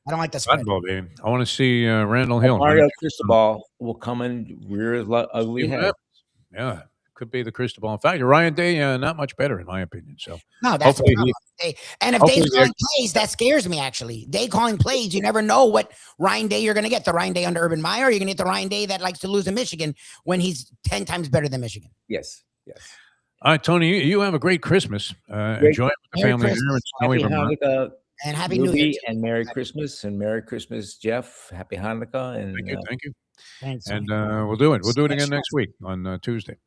I don't like the spread. Ball, baby. I want to see Randall Hill. Mario Cristobal will come and rear his ugly head. Yeah, could be the Cristobal. In fact, Ryan Day, not much better in my opinion. So no, that's Day. And if Day's calling plays, that scares me actually. Day calling plays, you never know what Ryan Day you're going to get. The Ryan Day under Urban Meyer, or you're going to get the Ryan Day that likes to lose in Michigan when he's 10 times better than Michigan. Yes. All right, Tony, you have a great Christmas. Enjoy it with the Merry family there in Christmas. snowy Happy Vermont. Hanukkah, And Happy New Year. Lubie, too. and Merry Christmas, Jeff. Happy Hanukkah, and Thank you. Thanks. And Tony. we'll do it. We'll do it again Special. next week on Tuesday.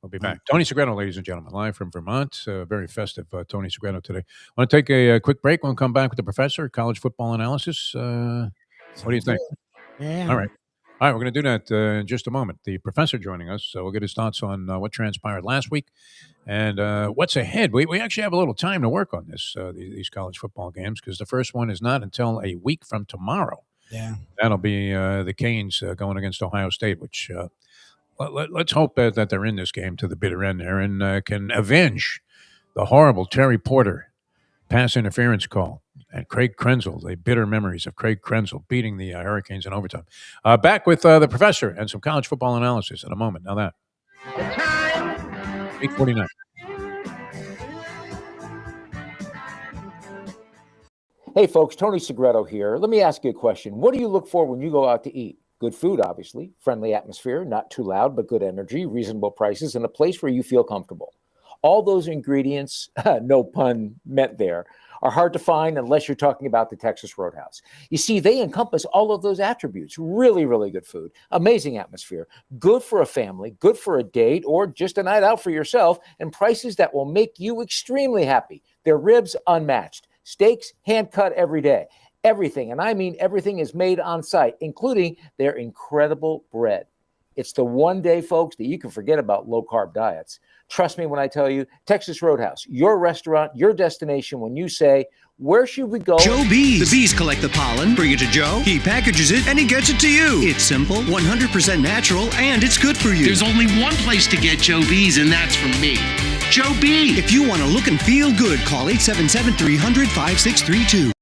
We'll be back. Tony Segreto, ladies and gentlemen, live from Vermont. Very festive Tony Segreto today. I want to take a quick break. We'll come back with the professor, college football analysis. What do you think? Yeah. All right. All right, we're going to do that in just a moment. The professor joining us, so we'll get his thoughts on what transpired last week and what's ahead. We actually have a little time to work on this, these college football games, because the first one is not until a week from tomorrow. Yeah. That'll be the Canes going against Ohio State, which let's hope that they're in this game to the bitter end there and can avenge the horrible Terry Porter pass interference call. And Craig Krenzel, the bitter memories of Craig Krenzel beating the Hurricanes in overtime. Back with the professor and some college football analysis in a moment. Now that. The time. 8:49. Hey, folks, Tony Segreto here. Let me ask you a question. What do you look for when you go out to eat? Good food, obviously, friendly atmosphere, not too loud, but good energy, reasonable prices, and a place where you feel comfortable. All those ingredients, no pun meant there, are hard to find unless you're talking about the Texas Roadhouse. You see, they encompass all of those attributes. Really, really good food, amazing atmosphere, good for a family, good for a date, or just a night out for yourself, and prices that will make you extremely happy. Their ribs unmatched, steaks hand-cut every day. Everything, and I mean everything, is made on site, including their incredible bread. It's the one day, folks, that you can forget about low-carb diets. Trust me when I tell you, Texas Roadhouse, your restaurant, your destination when you say, where should we go? Joe Bees. The bees collect the pollen, bring it to Joe, he packages it, and he gets it to you. It's simple, 100% natural, and it's good for you. There's only one place to get Joe Bees, and that's from me. Joe Bees. If you want to look and feel good, call 877-300-5632.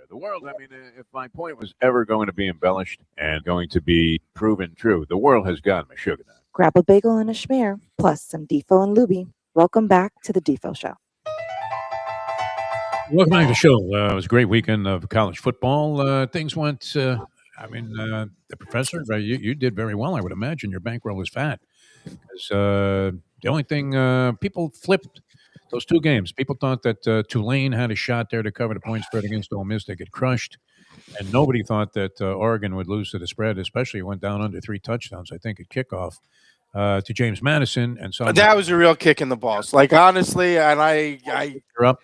The world, I mean, if my point was ever going to be embellished and going to be proven true, the world has gotten a sugar nut. Grab a bagel and a schmear, plus some Defo and Lubie. Welcome back to the Defo Show. Welcome back to the show. It was a great weekend of college football. Things went, the professor, you did very well. I would imagine your bankroll was fat. Because the only thing, people flipped those two games. People thought that Tulane had a shot there to cover the point spread against Ole Miss. They get crushed. And nobody thought that Oregon would lose to the spread, especially went down under 3 touchdowns, I think, at kickoff to James Madison. And so that was a real kick in the balls. Like, honestly, and you're up.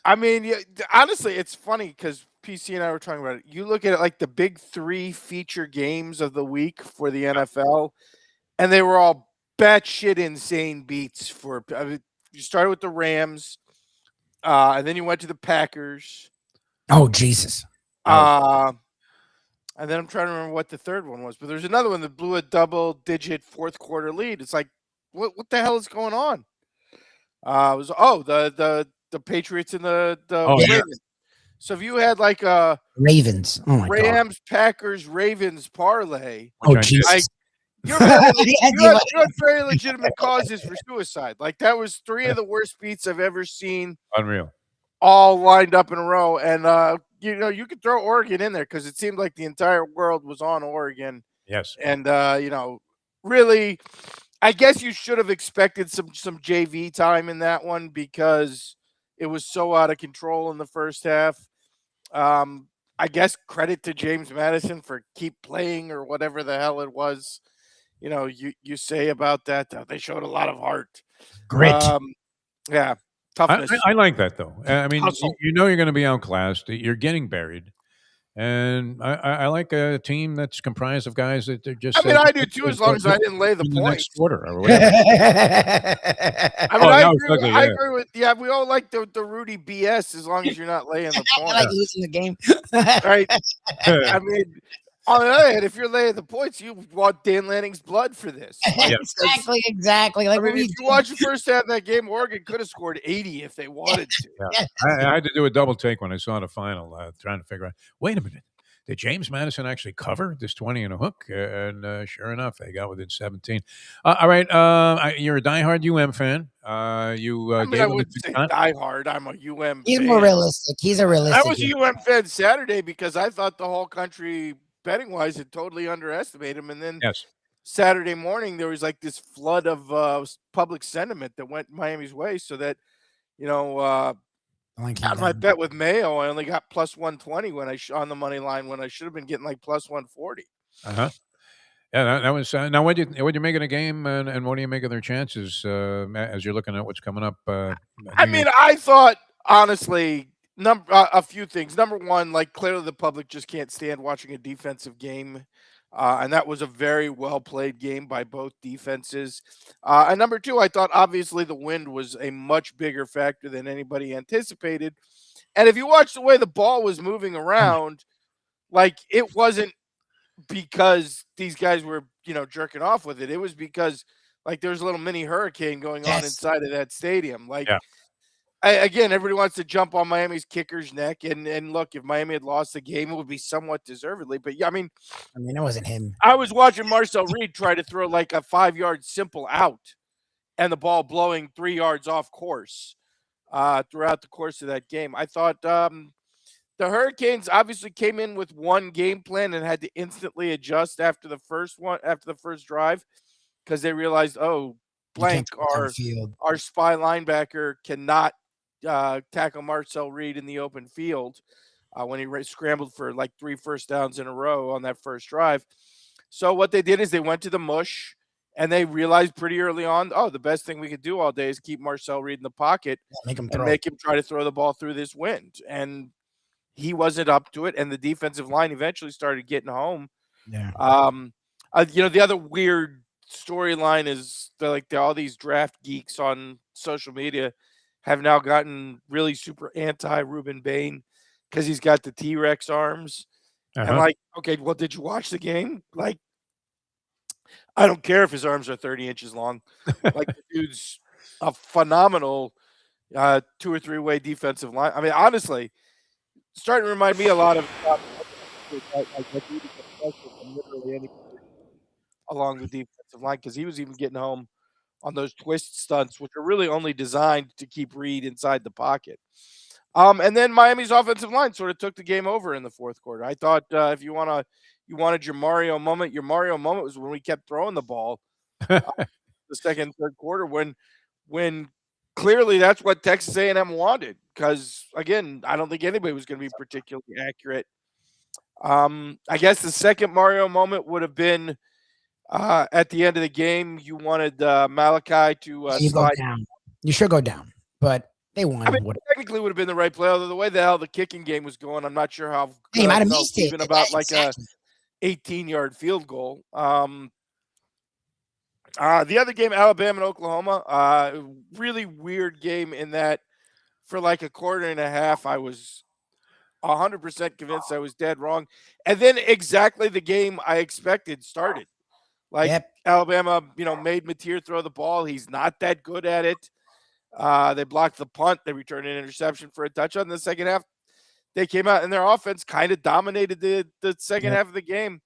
I mean, honestly, it's funny because PC and I were talking about it. You look at it like the big 3 feature games of the week for the NFL, and they were all batshit insane beats for you started with the Rams, and then you went to the Packers. Oh, Jesus. And then I'm trying to remember what the third one was, but there's another one that blew a double-digit fourth quarter lead. It's like, what the hell is going on? It was the Patriots and the Ravens. Yeah. So if you had like a Ravens, oh my Rams, God. Packers, Ravens parlay, Oh, Jesus. like, you had very legitimate causes for suicide. Like, that was 3 of the worst beats I've ever seen. Unreal. All lined up in a row. And, you could throw Oregon in there because it seemed like the entire world was on Oregon. Yes. And, really, I guess you should have expected some JV time in that one because it was so out of control in the first half. I guess credit to James Madison for keep playing or whatever the hell it was. You say about that. They showed a lot of heart. Grit. Yeah. Toughness. I like that, though. I mean, you're going to be outclassed. You're getting buried. And I like a team that's comprised of guys that they're just. I mean, I do too, as long as I didn't lay the points. Next quarter or whatever. I agree with. Yeah, we all like the Rudy BS as long as you're not laying the points. I like losing the game. Right. I mean, on the other hand, if you're laying the points, you want Dan Lanning's blood for this. Exactly. Like, I mean, if you watch the first half of that game, Oregon could have scored 80 if they wanted to. Yeah. I had to do a double take when I saw the final, trying to figure out, wait a minute, did James Madison actually cover this 20 and a hook? And sure enough, they got within 17. All right, you're a diehard fan. I wouldn't say diehard. I'm a UM He's fan. more realistic. He's a realistic. I was a UM fan Saturday because I thought the whole country, betting-wise, had totally underestimated him. And then Saturday morning, there was like this flood of public sentiment that went Miami's way, so that Line came on my down. bet with Mayo, I only got plus 120 when on the money line when I should have been getting like plus 140. Uh-huh. Yeah, that was now. What do you make of the game, and what do you make of their chances as you're looking at what's coming up? I mean, I thought honestly, a few things. Number one, like clearly the public just can't stand watching a defensive game, and that was a very well played game by both defenses. And number two, I thought obviously the wind was a much bigger factor than anybody anticipated. And if you watch the way the ball was moving around, like it wasn't because these guys were jerking off with it. It was because like there's a little mini hurricane going on Yes. inside of that stadium. Like Yeah. again, everybody wants to jump on Miami's kicker's neck, and look, if Miami had lost the game, it would be somewhat deservedly. But yeah, I mean, it wasn't him. I was watching Marcel Reed try to throw like a 5-yard simple out, and the ball blowing 3 yards off course throughout the course of that game. I thought the Hurricanes obviously came in with one game plan and had to instantly adjust after the first drive, because they realized, oh, blank, our spy linebacker cannot tackle Marcel Reed in the open field when he scrambled for like 3 first downs in a row on that first drive. So what they did is they went to the mush, and they realized pretty early on, oh, the best thing we could do all day is keep Marcel Reed in the pocket and make him try to throw the ball through this wind. And he wasn't up to it, and the defensive line eventually started getting home. Yeah. The other weird storyline is all these draft geeks on social media have now gotten really super anti Ruben Bain because he's got the T-Rex arms. Uh-huh. And okay, well, did you watch the game? Like, I don't care if his arms are 30 inches long. Like, the dude's a phenomenal 2 or 3 way defensive line. I mean, honestly, starting to remind me a lot of literally any along the defensive line, because he was even getting home on those twist stunts, which are really only designed to keep Reed inside the pocket. And then Miami's offensive line sort of took the game over in the fourth quarter. I thought if you wanted your Mario moment was when we kept throwing the ball the second and third quarter when clearly that's what Texas A&M wanted, because again, I don't think anybody was going to be particularly accurate. I guess the second Mario moment would have been at the end of the game. You wanted Malachi to slide down. You should go down, but they won. I mean, technically would have been the right play. Although the way the hell the kicking game was going, I'm not sure how he might have missed it. Even about like a 18-yard field goal. The other game, Alabama and Oklahoma, really weird game in that for like a quarter and a half, I was 100% convinced I was dead wrong. And then exactly the game I expected started. Like Alabama, made Mateer throw the ball. He's not that good at it. They blocked the punt. They returned an interception for a touchdown. In the second half, they came out and their offense kind of dominated the second half of the game.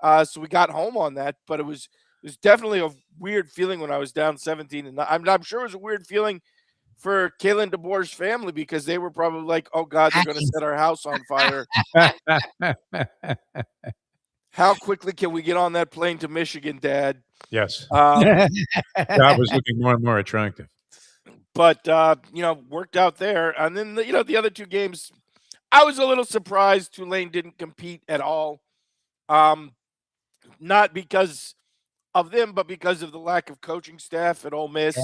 So we got home on that, but it was definitely a weird feeling when I was down 17. And I'm sure it was a weird feeling for Kalen DeBoer's family, because they were probably like, oh God, they're going to set our house on fire. How quickly can we get on that plane to Michigan, Dad? Yes. That was looking more and more attractive. But, worked out there. And then, the other two games, I was a little surprised Tulane didn't compete at all. Not because of them, but because of the lack of coaching staff at Ole Miss.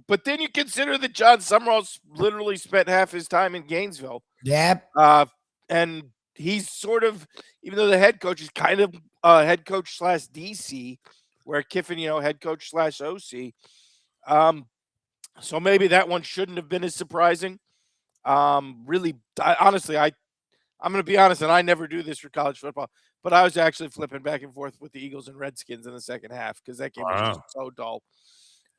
But then you consider that John Summerall literally spent half his time in Gainesville. Yep. And he's sort of, even though the head coach is kind of head coach / DC, where Kiffin, head coach / OC. So maybe that one shouldn't have been as surprising. Honestly, I'm going to be honest, and I never do this for college football, but I was actually flipping back and forth with the Eagles and Redskins in the second half, because that game was just so dull.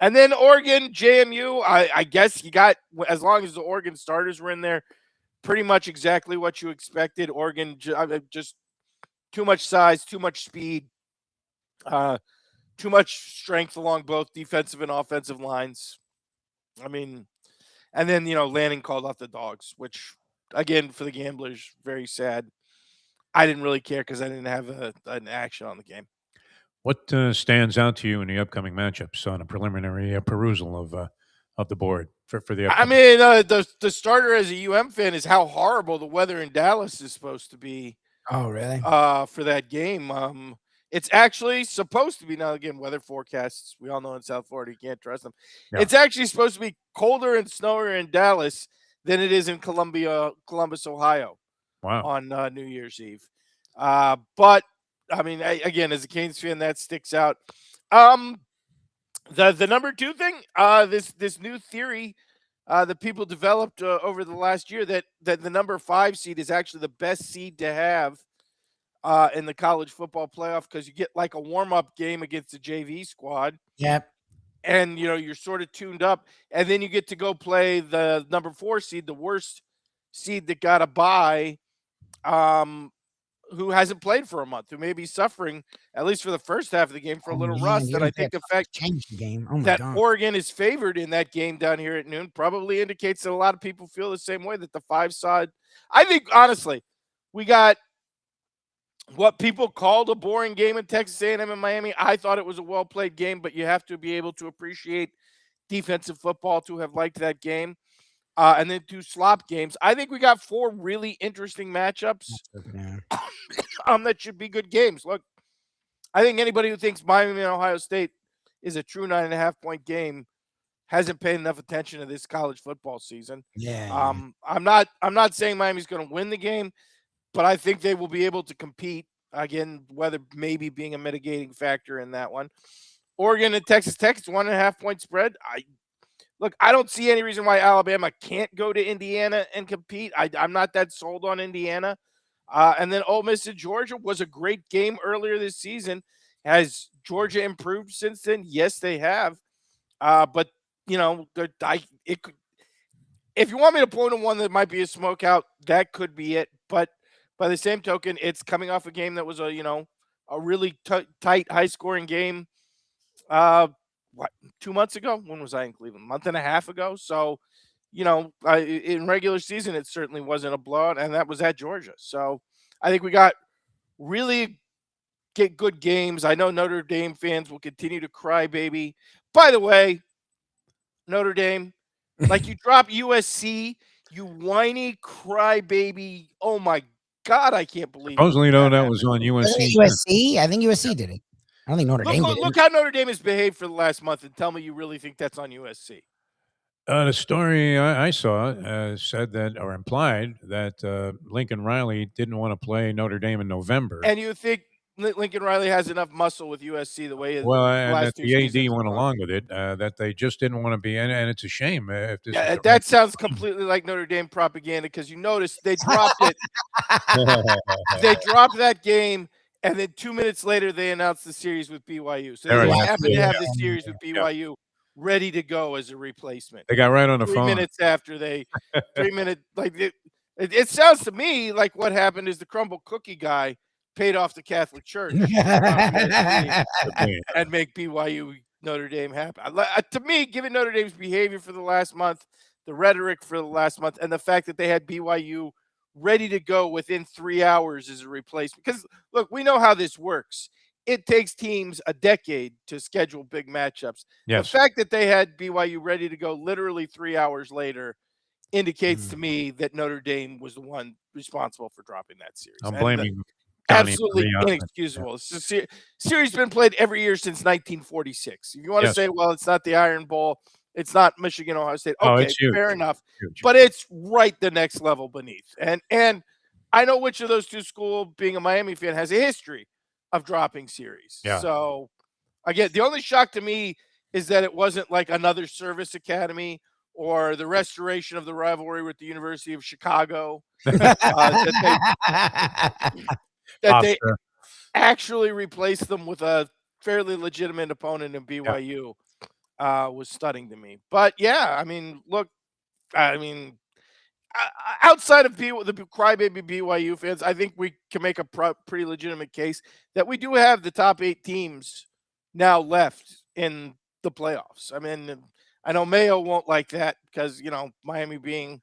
And then Oregon, JMU, I guess you got, as long as the Oregon starters were in there, pretty much exactly what you expected. Oregon, just too much size, too much speed, too much strength along both defensive and offensive lines. I mean, and then, Lanning called off the dogs, which, again, for the gamblers, very sad. I didn't really care because I didn't have an action on the game. What stands out to you in the upcoming matchups on a preliminary perusal of the board for the I upcoming? mean, the starter as a UM fan is how horrible the weather in Dallas is supposed to be Oh, really? for that game. It's actually supposed to be, now again, weather forecasts. We all know in South Florida you can't trust them. Yeah. It's actually supposed to be colder and snowier in Dallas than it is in Columbus, Ohio Wow. on New Year's Eve. But I mean, again, as a Canes fan, that sticks out. The number two thing, this new theory that people developed over the last year that the number 5 seed is actually the best seed to have in the college football playoff, because you get like a warm-up game against the JV squad, Yep. and you're sort of tuned up, and then you get to go play the number 4 seed, the worst seed that got a bye, who hasn't played for a month, who may be suffering, at least for the first half of the game, for a little rust. And I think the fact changed the game. Oh my that god. Oregon is favored in that game down here at noon probably indicates that a lot of people feel the same way, that the 5 side. I think, honestly, we got what people called a boring game in Texas A&M and Miami. I thought it was a well-played game, but you have to be able to appreciate defensive football to have liked that game. And then 2 slop games. I think we got 4 really interesting matchups that should be good games. Look, I think anybody who thinks Miami and Ohio State is a true 9.5-point game hasn't paid enough attention to this college football season. Yeah. I'm not saying Miami's going to win the game, but I think they will be able to compete. Again, weather maybe being a mitigating factor in that one. Oregon and Texas Tech, it's 1.5-point spread. I don't see any reason why Alabama can't go to Indiana and compete. I'm not that sold on Indiana. And then Ole Miss and Georgia was a great game earlier this season. Has Georgia improved since then? Yes, they have. But if you want me to point to one that might be a smokeout, that could be it. But by the same token, it's coming off a game that was a really tight, high-scoring game. 2 months ago? When was I in Cleveland? A month and a half ago. So, in regular season, it certainly wasn't a blowout, and that was at Georgia. So, I think we got really good games. I know Notre Dame fans will continue to cry, baby. By the way, Notre Dame, like, you drop USC, you whiny crybaby. Oh my God, I can't believe it. Supposedly, though, that was on USC. USC? I think USC did it. I don't think Notre Dame did it. Look how Notre Dame has behaved for the last month, and tell me you really think that's on USC. The story I saw said that, or implied that Lincoln Riley didn't want to play Notre Dame in November. And you think Lincoln Riley has enough muscle with USC the way and last that the AD went along with it, that they just didn't want to be in, and it's a shame. If this that sounds completely like Notre Dame propaganda, because you notice they dropped it. They dropped that game, and then 2 minutes later they announced the series with BYU. So they happen to have the series with BYU ready to go as a replacement. They got right on the 3 phone. minutes after 3 minutes, it sounds to me like what happened is the crumble cookie guy paid off the Catholic Church and make BYU Notre Dame happen. To me, given Notre Dame's behavior for the last month, the rhetoric for the last month, and the fact that they had BYU ready to go within 3 hours as a replacement. Because, look, we know how this works. It takes teams a decade to schedule big matchups. Yes. The fact that they had BYU ready to go literally 3 hours later indicates to me that Notre Dame was the one responsible for dropping that series. I'm blaming absolutely inexcusable. It's a series been played every year since 1946. If you want to say, well, it's not the Iron Bowl, it's not Michigan, Ohio State. Okay, it's huge. Fair enough. Huge. But it's right the next level beneath. And I know which of those two schools, being a Miami fan, has a history of dropping series. Yeah. So, again, the only shock to me is that it wasn't like another service academy or the restoration of the rivalry with the University of Chicago. That they actually replaced them with a fairly legitimate opponent in BYU was stunning to me. But, yeah, I mean, look, outside of the crybaby BYU fans, I think we can make a pretty legitimate case that we do have the top 8 teams now left in the playoffs. I mean, I know Mayo won't like that because, Miami being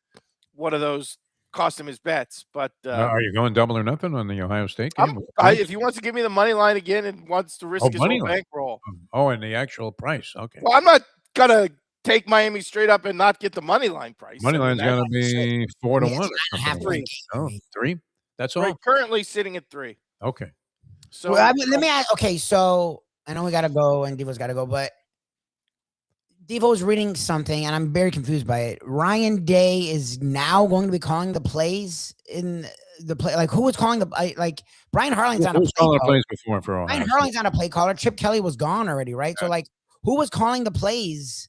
one of those cost him his bets. But are you going double or nothing on the Ohio State game? if he wants to give me the money line again and wants to risk his money whole line. bankroll. Oh, and the actual price. Okay. Well, I'm not gonna take Miami straight up and not get the money line price. Money line's got to be 4 to 1 or something. Three. Oh, 3? That's all? Right, currently sitting at 3. Okay. So well, let me ask. Okay, so I know we got to go and Devo's got to go, but Devo's reading something and I'm very confused by it. Ryan Day is now going to be calling the plays in the play. Like, who was calling like Brian Harling's on a play calling caller. plays before for Ohio Brian Harling's on a play caller. Chip Kelly was gone already, right? Yeah. So, like, who was calling the plays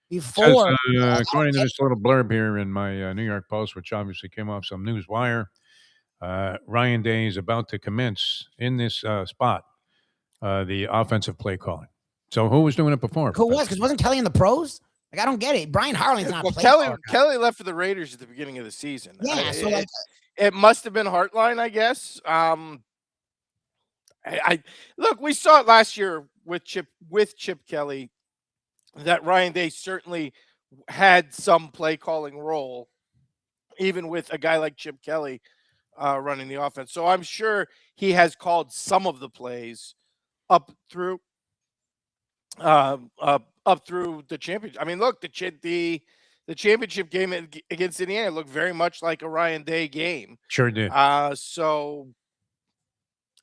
before? According to this little blurb here in my New York Post, which obviously came off some news wire, Ryan Day is about to commence in this spot the offensive play calling. So who was doing it before? Who was? Because wasn't Kelly in the pros? Like, I don't get it. Brian Harling's not. Well, Kelly left for the Raiders at the beginning of the season. Yeah, so like, it must have been Heartline, I guess. I look, we saw it last year with Chip Kelly that Ryan Day certainly had some play calling role, even with a guy like Chip Kelly running the offense. So I'm sure he has called some of the plays up through the championship. I mean, look, the championship game against Indiana looked very much like a Ryan Day game. Sure did. So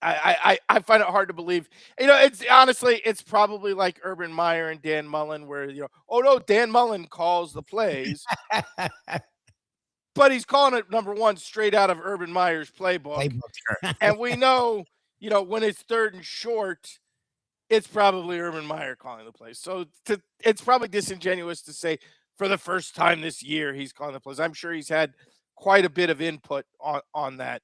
I find it hard to believe. It's probably like Urban Meyer and Dan Mullen, where oh no, Dan Mullen calls the plays, but he's calling it, number one, straight out of Urban Meyer's playbook. And we know, when it's 3rd and short, it's probably Urban Meyer calling the plays. So it's probably disingenuous to say for the first time this year he's calling the plays. I'm sure he's had quite a bit of input on that.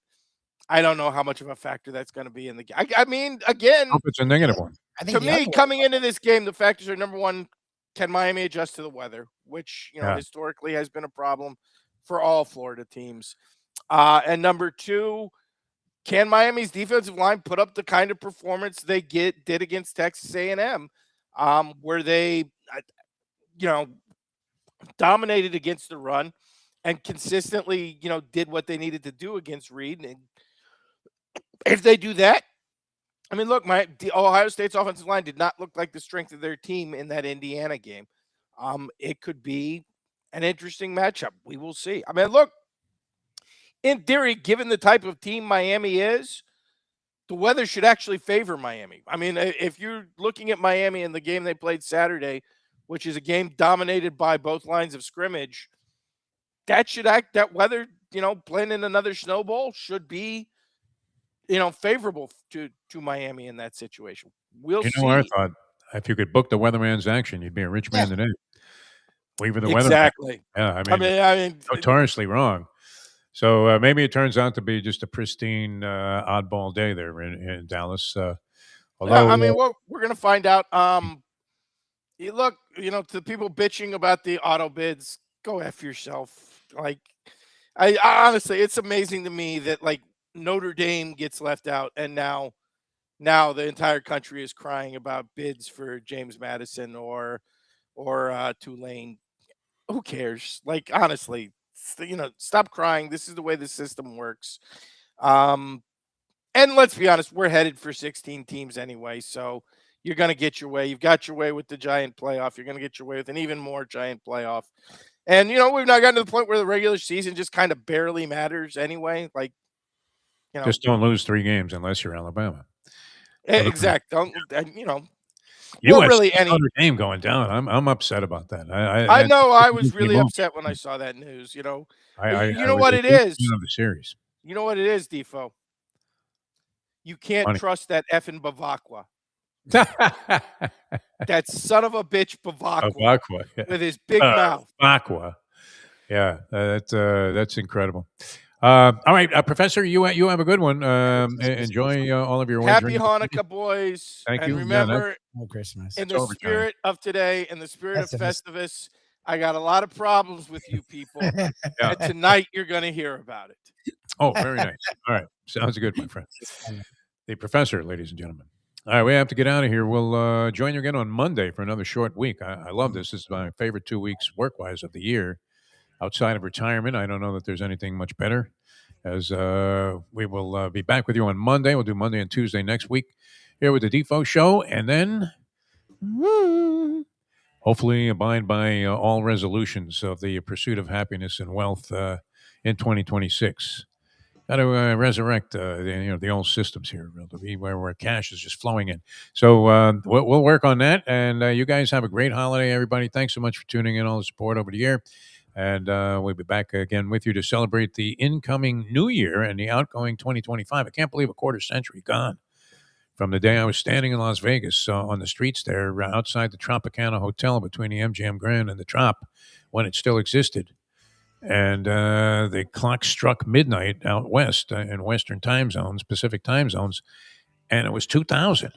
I don't know how much of a factor that's going to be in the game. I mean, again, I hope it's a negative one. To me, coming into this game, the factors are, number one, can Miami adjust to the weather, which historically has been a problem for all Florida teams. And number two, can Miami's defensive line put up the kind of performance they did against Texas A&M, where they, dominated against the run and consistently, did what they needed to do against Reed. And if they do that, I mean, look, the Ohio State's offensive line did not look like the strength of their team in that Indiana game. It could be an interesting matchup. We will see. I mean, look, in theory, given the type of team Miami is, the weather should actually favor Miami. I mean, if you're looking at Miami in the game they played Saturday, which is a game dominated by both lines of scrimmage, that weather, playing in another snow bowl should be, favorable to Miami in that situation. We'll see. I thought if you could book the weatherman's action, you'd be a rich man today. Wait for the weather. Exactly. Yeah, I mean, notoriously wrong. So maybe it turns out to be just a pristine oddball day there in Dallas. Although, I mean, we're going to find out. Look, to the people bitching about the auto bids, go F yourself. Like, I honestly, it's amazing to me that, like, Notre Dame gets left out, and now the entire country is crying about bids for James Madison or Tulane. Who cares? Like, honestly, stop crying. This is the way the system works. And let's be honest, we're headed for 16 teams anyway, so you're going to get your way. You've got your way with the giant playoff. You're going to get your way with an even more giant playoff. And, we've now gotten to the point where the regular season just kind of barely matters anyway. Like, just don't lose 3 games unless you're Alabama. Exactly. You had really Notre Dame going down. I'm upset about that. I know. I was really upset when I saw that news. You know what it is. The series. You know what it is, Defo. You can't trust that effing Bavakwa. That son of a bitch Bavakwa with his big mouth. Bavakwa. Yeah, that's incredible. All right, Professor, you have a good one. Enjoy all of your Happy Hanukkah, boys. Thank you. Remember, Christmas. In the spirit of today, in the spirit of Festivus, I got a lot of problems with you people. And tonight, you're going to hear about it. Oh, very nice. All right. Sounds good, my friend. The Professor, ladies and gentlemen. All right, we have to get out of here. We'll join you again on Monday for another short week. I love this. This is my favorite 2 weeks work-wise of the year. outside of retirement. I don't know that there's anything much better. As we will be back with you on Monday. We'll do Monday and Tuesday next week here with the Defo Show, and then hopefully abide by all resolutions of the pursuit of happiness and wealth in 2026. Got to resurrect the old systems here, where cash is just flowing in. So we'll work on that. And you guys have a great holiday, everybody. Thanks so much for tuning in, all the support over the year. And we'll be back again with you to celebrate the incoming new year and the outgoing 2025. I can't believe a quarter century gone from the day I was standing in Las Vegas on the streets there outside the Tropicana Hotel between the MGM Grand and the Trop when it still existed. And the clock struck midnight out west in Western time zones, Pacific time zones, and it was 2000.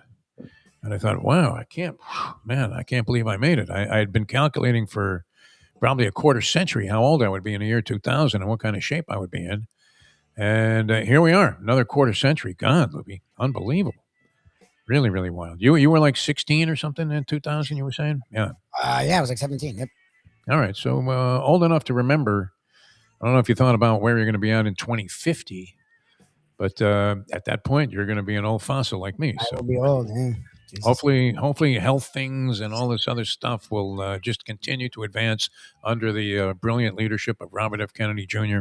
And I thought, wow, I can't believe I made it. I had been calculating for probably a quarter century how old I would be in the year 2000 and what kind of shape I would be in. And here we are, another quarter century. God, Lubie, unbelievable. Really, really wild. You were like 16 or something in 2000, you were saying? Yeah. Yeah, I was like 17. Yep. All right. So old enough to remember. I don't know if you thought about where you're going to be out in 2050, but at that point, you're going to be an old fossil like me. I will be old. Yeah. Hopefully, health things and all this other stuff will just continue to advance under the brilliant leadership of Robert F. Kennedy Jr.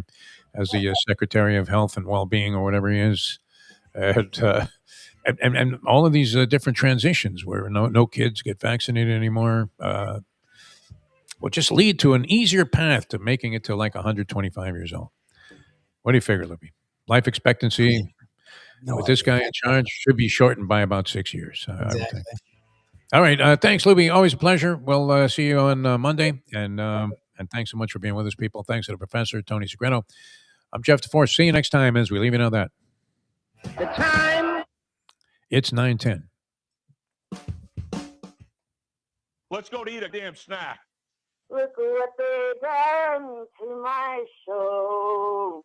as the Secretary of Health and Well-being, or whatever he is, and all of these different transitions where no kids get vaccinated anymore. Will just lead to an easier path to making it to like 125 years old. What do you figure, Libby? Life expectancy with this guy in charge should be shortened by about 6 years. I would think. All right. Thanks, Libby. Always a pleasure. We'll see you on Monday. And thanks so much for being with us, people. Thanks to the professor, Tony Segreto. I'm Jeff DeForce. See you next time as we leave you know that. The time. It's 9:10. Let's go to eat a damn snack. Look what they done to my soul.